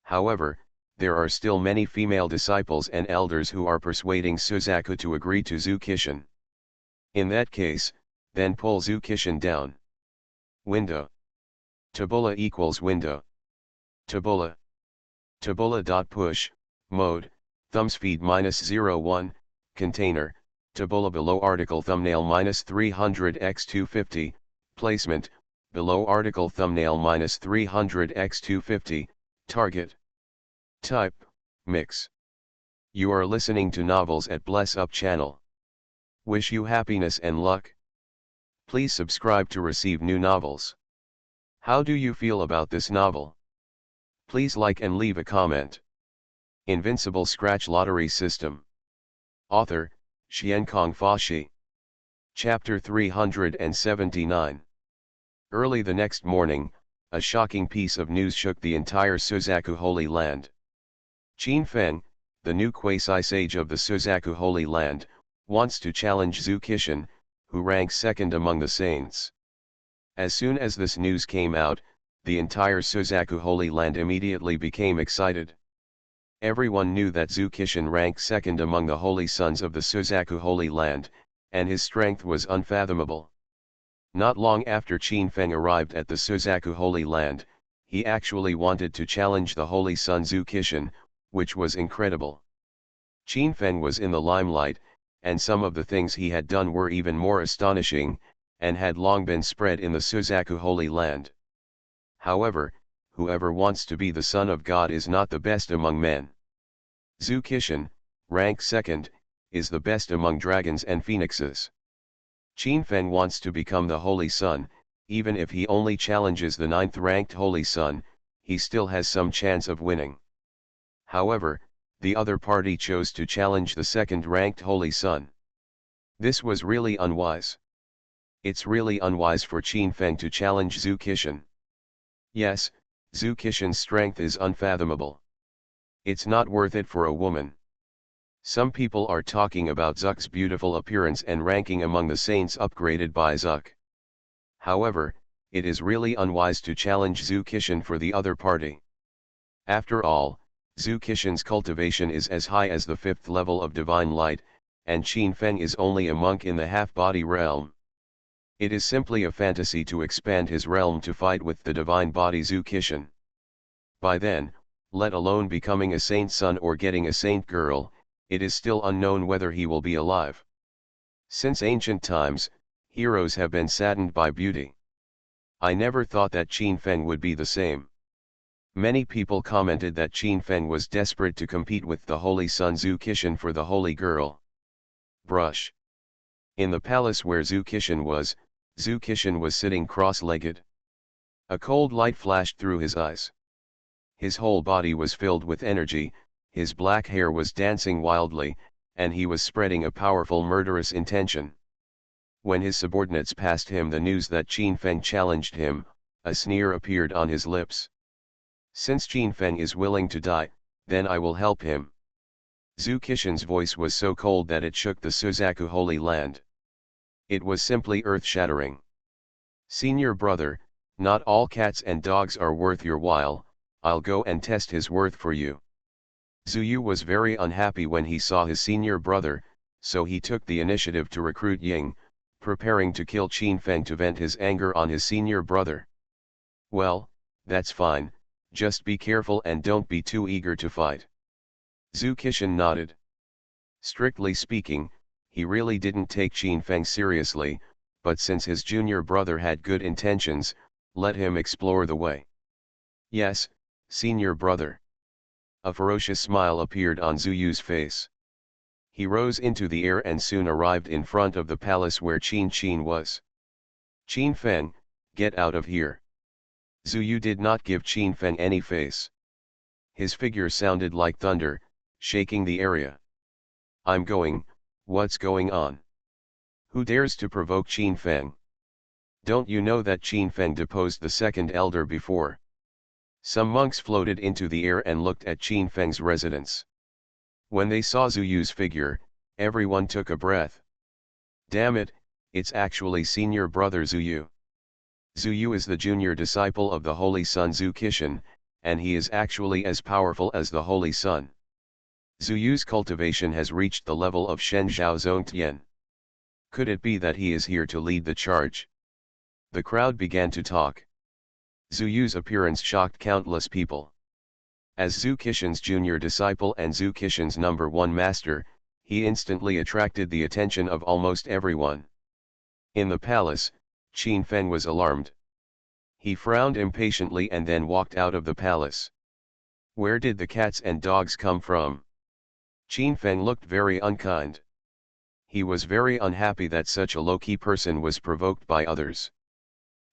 However, there are still many female disciples and elders who are persuading Suzaku to agree to Zhu Qishan. In that case, then pull Zhu Qishan down. Window. Tabula equals window. Tabula. Tabula.push, mode, thumbspeed -01, container, tabula below article thumbnail -300x250, placement, below article thumbnail -300x250, target. Type, mix. You are listening to Novels at Bless Up channel. Wish you happiness and luck. Please subscribe to receive new novels. How do you feel about this novel? Please like and leave a comment. Invincible Scratch Lottery System. Author, Xiankong Fashi. Chapter 379. Early the next morning, a shocking piece of news shook the entire Suzaku Holy Land. Qin Feng, the new quasi-sage of the Suzaku Holy Land, wants to challenge Zhu Qishan, who ranks second among the saints. As soon as this news came out, the entire Suzaku Holy Land immediately became excited. Everyone knew that Zhu Qishan ranked second among the holy sons of the Suzaku Holy Land, and his strength was unfathomable. Not long after Qin Feng arrived at the Suzaku Holy Land, he actually wanted to challenge the holy son Zhu Qishan, which was incredible. Qin Feng was in the limelight, and some of the things he had done were even more astonishing, and had long been spread in the Suzaku Holy Land. However, whoever wants to be the son of God is not the best among men. Zhu Qishan, rank second, is the best among dragons and phoenixes. Qin Feng wants to become the holy son. Even if he only challenges the 9th-ranked holy son, he still has some chance of winning. However, the other party chose to challenge the 2nd-ranked holy son. This was really unwise. It's really unwise for Qin Feng to challenge Zhu Qishan. Yes, Zhu Qishan's strength is unfathomable. It's not worth it for a woman. Some people are talking about Zuck's beautiful appearance and ranking among the saints upgraded by Zuck. However, it is really unwise to challenge Zhu Qishan for the other party. After all, Zhu Qishan's cultivation is as high as the 5th level of divine light, and Qin Feng is only a monk in the half-body realm. It is simply a fantasy to expand his realm to fight with the divine body Zhu Qishan. By then, let alone becoming a saint son or getting a saint girl, it is still unknown whether he will be alive. Since ancient times, heroes have been saddened by beauty. I never thought that Qin Feng would be the same. Many people commented that Qin Feng was desperate to compete with the holy son Zhu Qixin for the holy girl. Brush. In the palace where Zhu Qixin was sitting cross-legged. A cold light flashed through his eyes. His whole body was filled with energy, his black hair was dancing wildly, and he was spreading a powerful murderous intention. When his subordinates passed him the news that Qin Feng challenged him, a sneer appeared on his lips. Since Qin Feng is willing to die, then I will help him. Zhu Qixin's voice was so cold that it shook the Suzaku Holy Land. It was simply earth-shattering. Senior brother, not all cats and dogs are worth your while, I'll go and test his worth for you. Zhu Yu was very unhappy when he saw his senior brother, so he took the initiative to recruit Ying, preparing to kill Qin Feng to vent his anger on his senior brother. Well, that's fine, just be careful and don't be too eager to fight. Zhu Qixin nodded. Strictly speaking, he really didn't take Qin Feng seriously, but since his junior brother had good intentions, let him explore the way. Yes, senior brother. A ferocious smile appeared on Zhu Yu's face. He rose into the air and soon arrived in front of the palace where Qin was. Qin Feng, get out of here. Zhu Yu did not give Qin Feng any face. His figure sounded like thunder, shaking the area. I'm going, what's going on? Who dares to provoke Qin Feng? Don't you know that Qin Feng deposed the second elder before? Some monks floated into the air and looked at Qin Feng's residence. When they saw Zhu Yu's figure, everyone took a breath. Damn it, it's actually senior brother Zhu Yu. Zhu Yu is the junior disciple of the holy son Zhu Qixin, and he is actually as powerful as the holy son. Zhu Yu's cultivation has reached the level of Shen Zhao Zongtian. Could it be that he is here to lead the charge? The crowd began to talk. Zhu Yu's appearance shocked countless people. As Zhu Qixin's junior disciple and Zhu Qixin's #1 master, he instantly attracted the attention of almost everyone. In the palace, Qin Feng was alarmed. He frowned impatiently and then walked out of the palace. Where did the cats and dogs come from? Qin Feng looked very unkind. He was very unhappy that such a low-key person was provoked by others.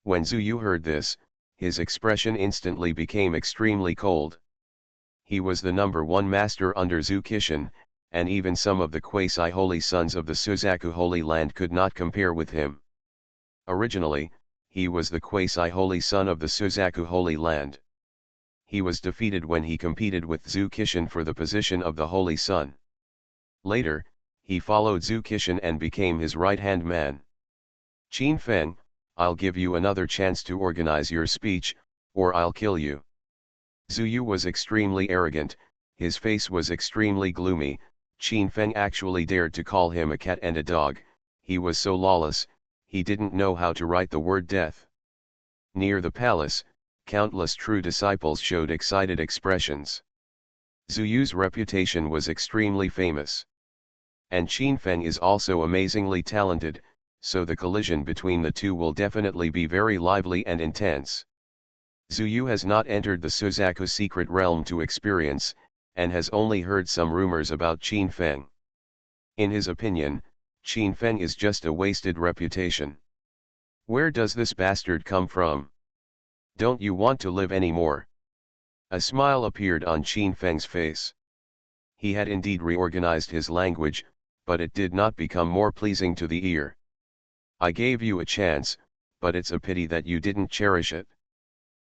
When Zhu Yu heard this, his expression instantly became extremely cold. He was the #1 master under Zhu Qixin, and even some of the quasi-holy sons of the Suzaku Holy Land could not compare with him. Originally, he was the quasi-holy son of the Suzaku Holy Land. He was defeated when he competed with Zhu Qixin for the position of the Holy Son. Later, he followed Zhu Qixin and became his right-hand man. Qin Feng, I'll give you another chance to organize your speech, or I'll kill you. Zhu Yu was extremely arrogant, his face was extremely gloomy. Qin Feng actually dared to call him a cat and a dog. He was so lawless, he didn't know how to write the word death. Near the palace, countless true disciples showed excited expressions. Zhu Yu's reputation was extremely famous. And Qin Feng is also amazingly talented, so the collision between the two will definitely be very lively and intense. Zhu Yu has not entered the Suzaku secret realm to experience, and has only heard some rumors about Qin Feng. In his opinion, Qin Feng is just a wasted reputation. Where does this bastard come from? Don't you want to live anymore? A smile appeared on Qin Feng's face. He had indeed reorganized his language, but it did not become more pleasing to the ear. I gave you a chance, but it's a pity that you didn't cherish it.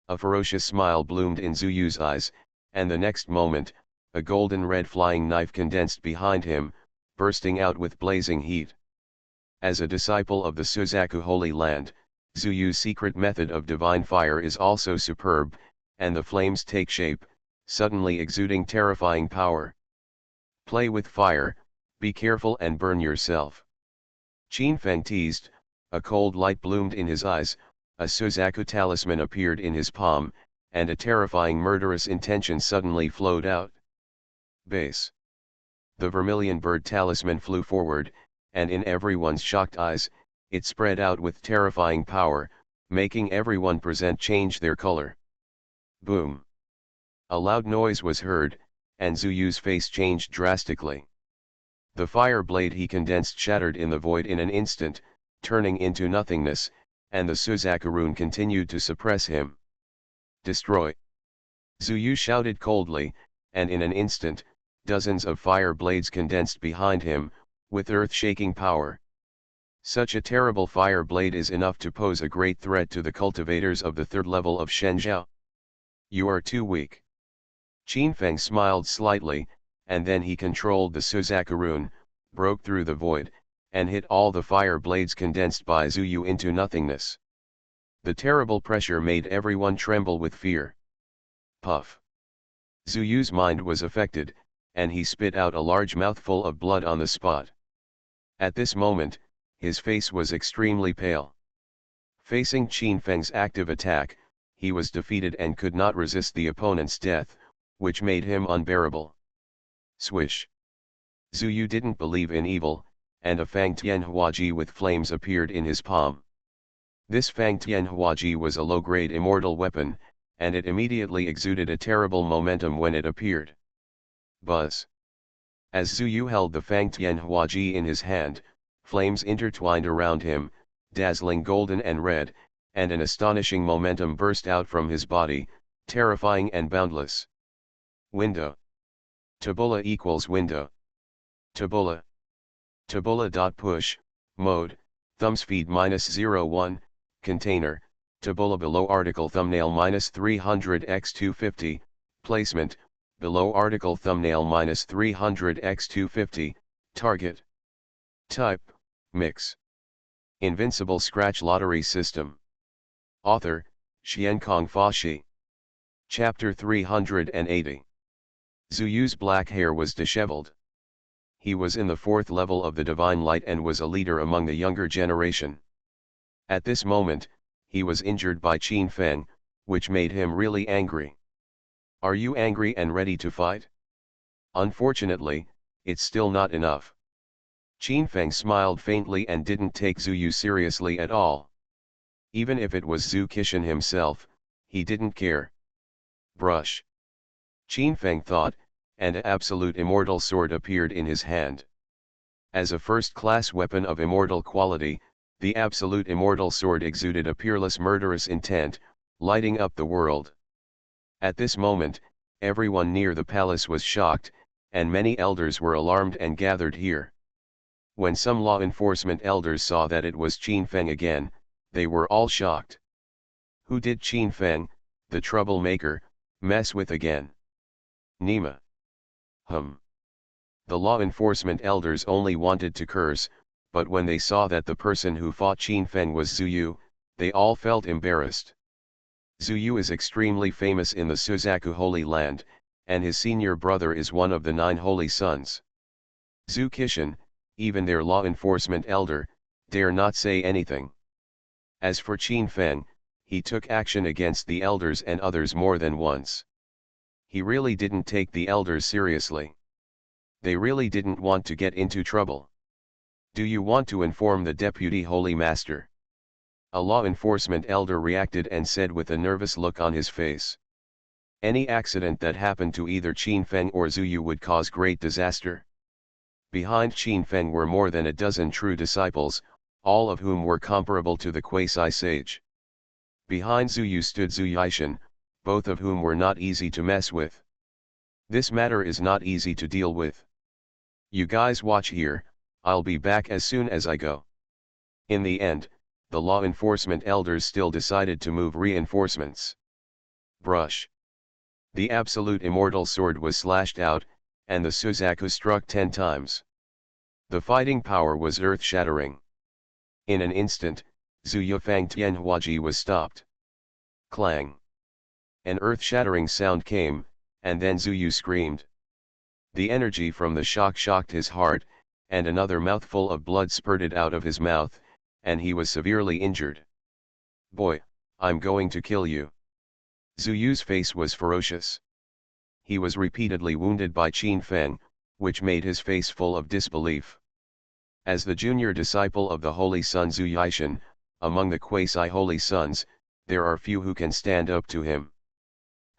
A ferocious smile bloomed in Zhu Yu's eyes, and the next moment, a golden red flying knife condensed behind him, bursting out with blazing heat. As a disciple of the Suzaku Holy Land, Zhu Yu's secret method of divine fire is also superb, and the flames take shape, suddenly exuding terrifying power. Play with fire, be careful and burn yourself. Qin Feng teased, a cold light bloomed in his eyes, a Suzaku talisman appeared in his palm, and a terrifying murderous intention suddenly flowed out. Base. The vermilion bird talisman flew forward, and in everyone's shocked eyes, it spread out with terrifying power, making everyone present change their color. Boom. A loud noise was heard, and Zuyu's face changed drastically. The fire blade he condensed shattered in the void in an instant, turning into nothingness, and the Suzaku rune continued to suppress him. Destroy! Zuyu shouted coldly, and in an instant, dozens of fire blades condensed behind him, with earth-shaking power. Such a terrible fire blade is enough to pose a great threat to the cultivators of the third level of Shenzhou. You are too weak. Qinfeng smiled slightly, and then he controlled the Suzaku rune, broke through the void, and hit all the fire blades condensed by Zuyu into nothingness. The terrible pressure made everyone tremble with fear. Puff. Zuyu's mind was affected, and he spit out a large mouthful of blood on the spot. At this moment, his face was extremely pale. Facing Qinfeng's active attack, he was defeated and could not resist the opponent's death, which made him unbearable. Swish. Zuyu didn't believe in evil, and a Fang Tianhuaji with flames appeared in his palm. This Fang Tianhuaji was a low-grade immortal weapon, and it immediately exuded a terrible momentum when it appeared. Buzz. As Zuyu held the Fang Tianhuaji in his hand, flames intertwined around him, dazzling golden and red, and an astonishing momentum burst out from his body, terrifying and boundless. Window. Tabula equals window. Tabula. Tabula.push, mode, thumbspeed -01, container, tabula below article thumbnail -300x250, placement, below article thumbnail -300x250, target. Type, mix. Invincible Scratch Lottery System. Author, Xiankong Fashi. Chapter 380. Zuyu's black hair was disheveled. He was in the fourth level of the Divine Light and was a leader among the younger generation. At this moment, he was injured by Qinfeng, which made him really angry. Are you angry and ready to fight? Unfortunately, it's still not enough. Qinfeng smiled faintly and didn't take Zuyu seriously at all. Even if it was Zhu Qishan himself, he didn't care. Brush. Qinfeng thought, and an absolute immortal sword appeared in his hand. As a first-class weapon of immortal quality, the absolute immortal sword exuded a peerless murderous intent, lighting up the world. At this moment, everyone near the palace was shocked, and many elders were alarmed and gathered here. When some law enforcement elders saw that it was Qinfeng again, they were all shocked. Who did Qinfeng, the troublemaker, mess with again? Nima. The law enforcement elders only wanted to curse, but when they saw that the person who fought Qinfeng was Zuyu, they all felt embarrassed. Zuyu is extremely famous in the Suzaku Holy Land, and his senior brother is one of the 9 holy sons. Zhu Qishan, even their law enforcement elder, dare not say anything. As for Qinfeng, he took action against the elders and others more than once. He really didn't take the elders seriously. They really didn't want to get into trouble. Do you want to inform the deputy holy master? A law enforcement elder reacted and said with a nervous look on his face. Any accident that happened to either Qinfeng or Zuyu would cause great disaster. Behind Qinfeng were more than a dozen true disciples, all of whom were comparable to the quasi-sage. Behind Zuyu stood Zhu Yishan, both of whom were not easy to mess with. This matter is not easy to deal with. You guys watch here, I'll be back as soon as I go. In the end, the law enforcement elders still decided to move reinforcements. Brush. The absolute immortal sword was slashed out, and the Suzaku struck 10 times. The fighting power was earth-shattering. In an instant, Zuyu Fang Tianhuaji was stopped. Clang. An earth-shattering sound came, and then Zuyu screamed. The energy from the shock shocked his heart, and another mouthful of blood spurted out of his mouth, and he was severely injured. Boy, I'm going to kill you. Zhu Yu's face was ferocious. He was repeatedly wounded by Qin Feng, which made his face full of disbelief. As the junior disciple of the Holy Sun Zhu Yishan, among the quasi-holy sons, there are few who can stand up to him.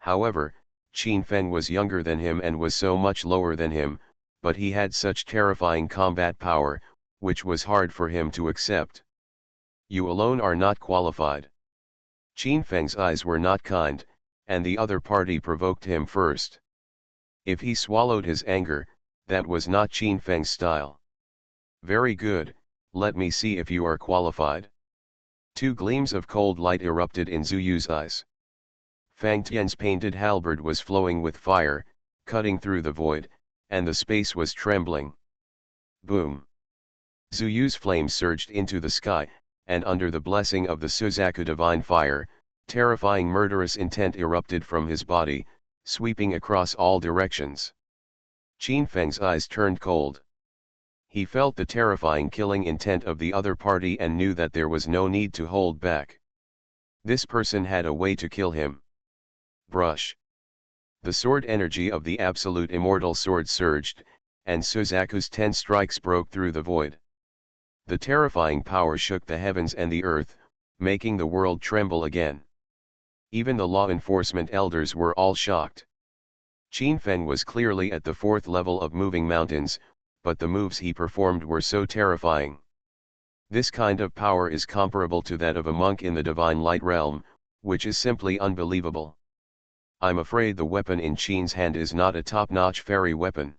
However, Qin Feng was younger than him and was so much lower than him, but he had such terrifying combat power, which was hard for him to accept. You alone are not qualified. Qin Feng's eyes were not kind, and the other party provoked him first. If he swallowed his anger, that was not Qin Feng's style. Very good, let me see if you are qualified. Two gleams of cold light erupted in Zhu Yu's eyes. Fang Tian's painted halberd was flowing with fire, cutting through the void, and the space was trembling. Boom! Zhu Yu's flames surged into the sky, and under the blessing of the Suzaku divine fire, terrifying murderous intent erupted from his body, sweeping across all directions. Qin Feng's eyes turned cold. He felt the terrifying killing intent of the other party and knew that there was no need to hold back. This person had a way to kill him. Brush. The sword energy of the absolute immortal sword surged, and Suzaku's 10 strikes broke through the void. The terrifying power shook the heavens and the earth, making the world tremble again. Even the law enforcement elders were all shocked. Qin Feng was clearly at the 4th level of moving mountains, but the moves he performed were so terrifying. This kind of power is comparable to that of a monk in the divine light realm, which is simply unbelievable. I'm afraid the weapon in Qin's hand is not a top-notch fairy weapon.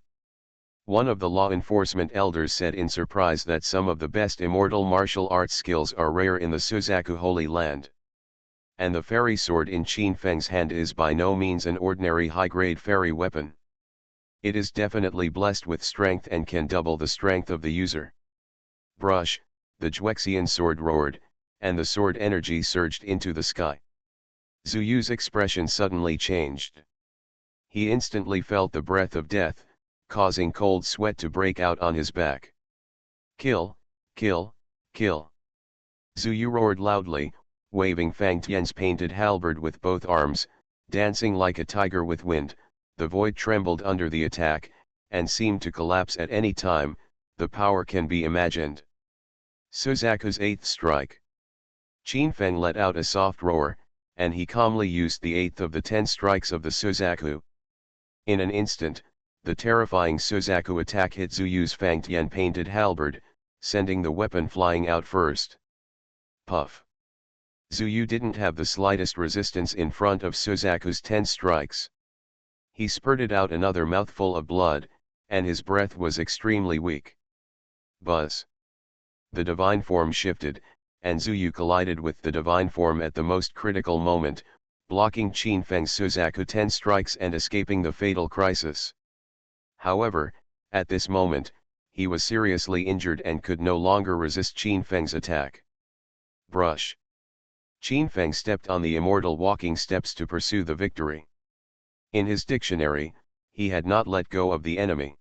One of the law enforcement elders said in surprise that some of the best immortal martial arts skills are rare in the Suzaku Holy Land. And the fairy sword in Qin Feng's hand is by no means an ordinary high-grade fairy weapon. It is definitely blessed with strength and can double the strength of the user. Brush, the Juexian sword roared, and the sword energy surged into the sky. Zhu Yu's expression suddenly changed. He instantly felt the breath of death, causing cold sweat to break out on his back. Kill, kill, kill. Zhu Yu roared loudly, waving Fang Tian's painted halberd with both arms, dancing like a tiger with wind. The void trembled under the attack, and seemed to collapse at any time. The power can be imagined. Suzaku's 8th strike. Qin Feng let out a soft roar, and he calmly used the 8th of the 10 strikes of the Suzaku. In an instant, the terrifying Suzaku attack hit Zhu Yu's Fang Tian painted halberd, sending the weapon flying out first. Puff. Zhu Yu didn't have the slightest resistance in front of Suzaku's 10 strikes. He spurted out another mouthful of blood, and his breath was extremely weak. Buzz. The divine form shifted, and Zhu Yu collided with the divine form at the most critical moment, blocking Qin Feng's Suzaku 10 strikes and escaping the fatal crisis. However, at this moment, he was seriously injured and could no longer resist Qin Feng's attack. Brush. Qin Feng stepped on the immortal walking steps to pursue the victory. In his dictionary, he had not let go of the enemy.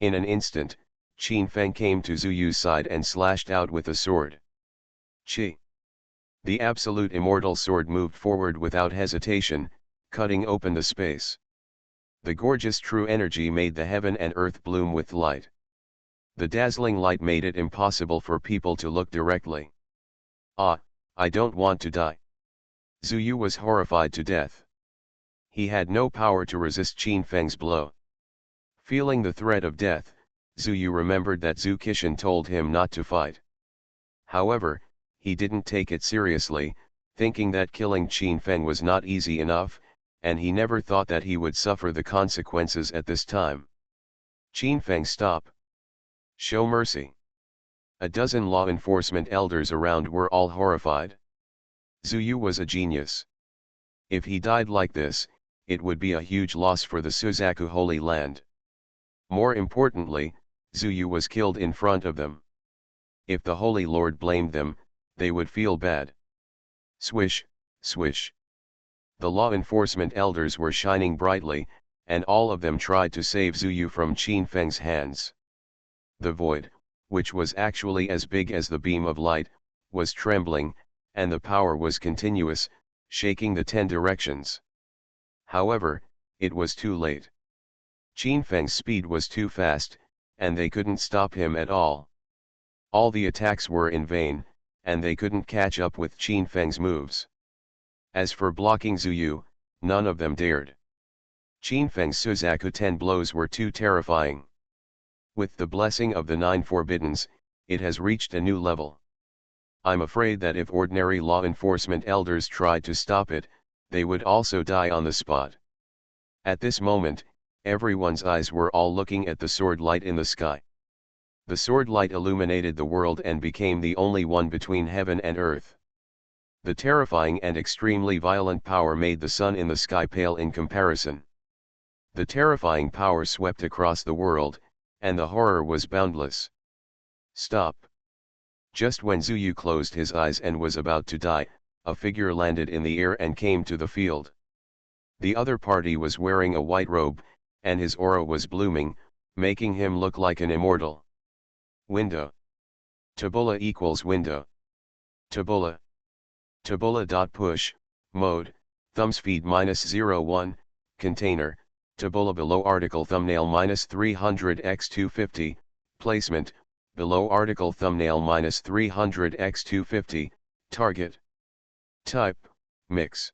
In an instant, Qin Feng came to Zhu Yu's side and slashed out with a sword. Qi. The absolute immortal sword moved forward without hesitation, cutting open the space. The gorgeous true energy made the heaven and earth bloom with light. The dazzling light made it impossible for people to look directly. Ah, I don't want to die. Zhu Yu was horrified to death. He had no power to resist Qin Feng's blow. Feeling the threat of death, Zhu Yu remembered that Zhu Qishan told him not to fight. However, he didn't take it seriously, thinking that killing Qin Feng was not easy enough, and he never thought that he would suffer the consequences at this time. Qin Feng, stop. Show mercy. A dozen law enforcement elders around were all horrified. Zhu Yu was a genius. If he died like this, it would be a huge loss for the Suzaku Holy Land. More importantly, Zhu Yu was killed in front of them. If the Holy Lord blamed them, they would feel bad. Swish, swish. The law enforcement elders were shining brightly, and all of them tried to save Zhu Yu from Qin Feng's hands. The void, which was actually as big as the beam of light, was trembling, and the power was continuous, shaking the 10 directions. However, it was too late. Qin Feng's speed was too fast, and they couldn't stop him at all. All the attacks were in vain, and they couldn't catch up with Qin Feng's moves. As for blocking Zuyu, none of them dared. Qin Feng's Suzaku 10 blows were too terrifying. With the blessing of the 9 Forbiddens, it has reached a new level. I'm afraid that if ordinary law enforcement elders tried to stop it, they would also die on the spot. At this moment, everyone's eyes were all looking at the sword light in the sky. The sword light illuminated the world and became the only one between heaven and earth. The terrifying and extremely violent power made the sun in the sky pale in comparison. The terrifying power swept across the world, and the horror was boundless. Stop! Just when Zuyu closed his eyes and was about to die, a figure landed in the air and came to the field. The other party was wearing a white robe, and his aura was blooming, making him look like an immortal. Window. Tabula equals window. Tabula. Tabula.push, mode, thumbspeed -01, container, tabula below article thumbnail -300x250, placement, below article thumbnail -300x250, target. Type, mix.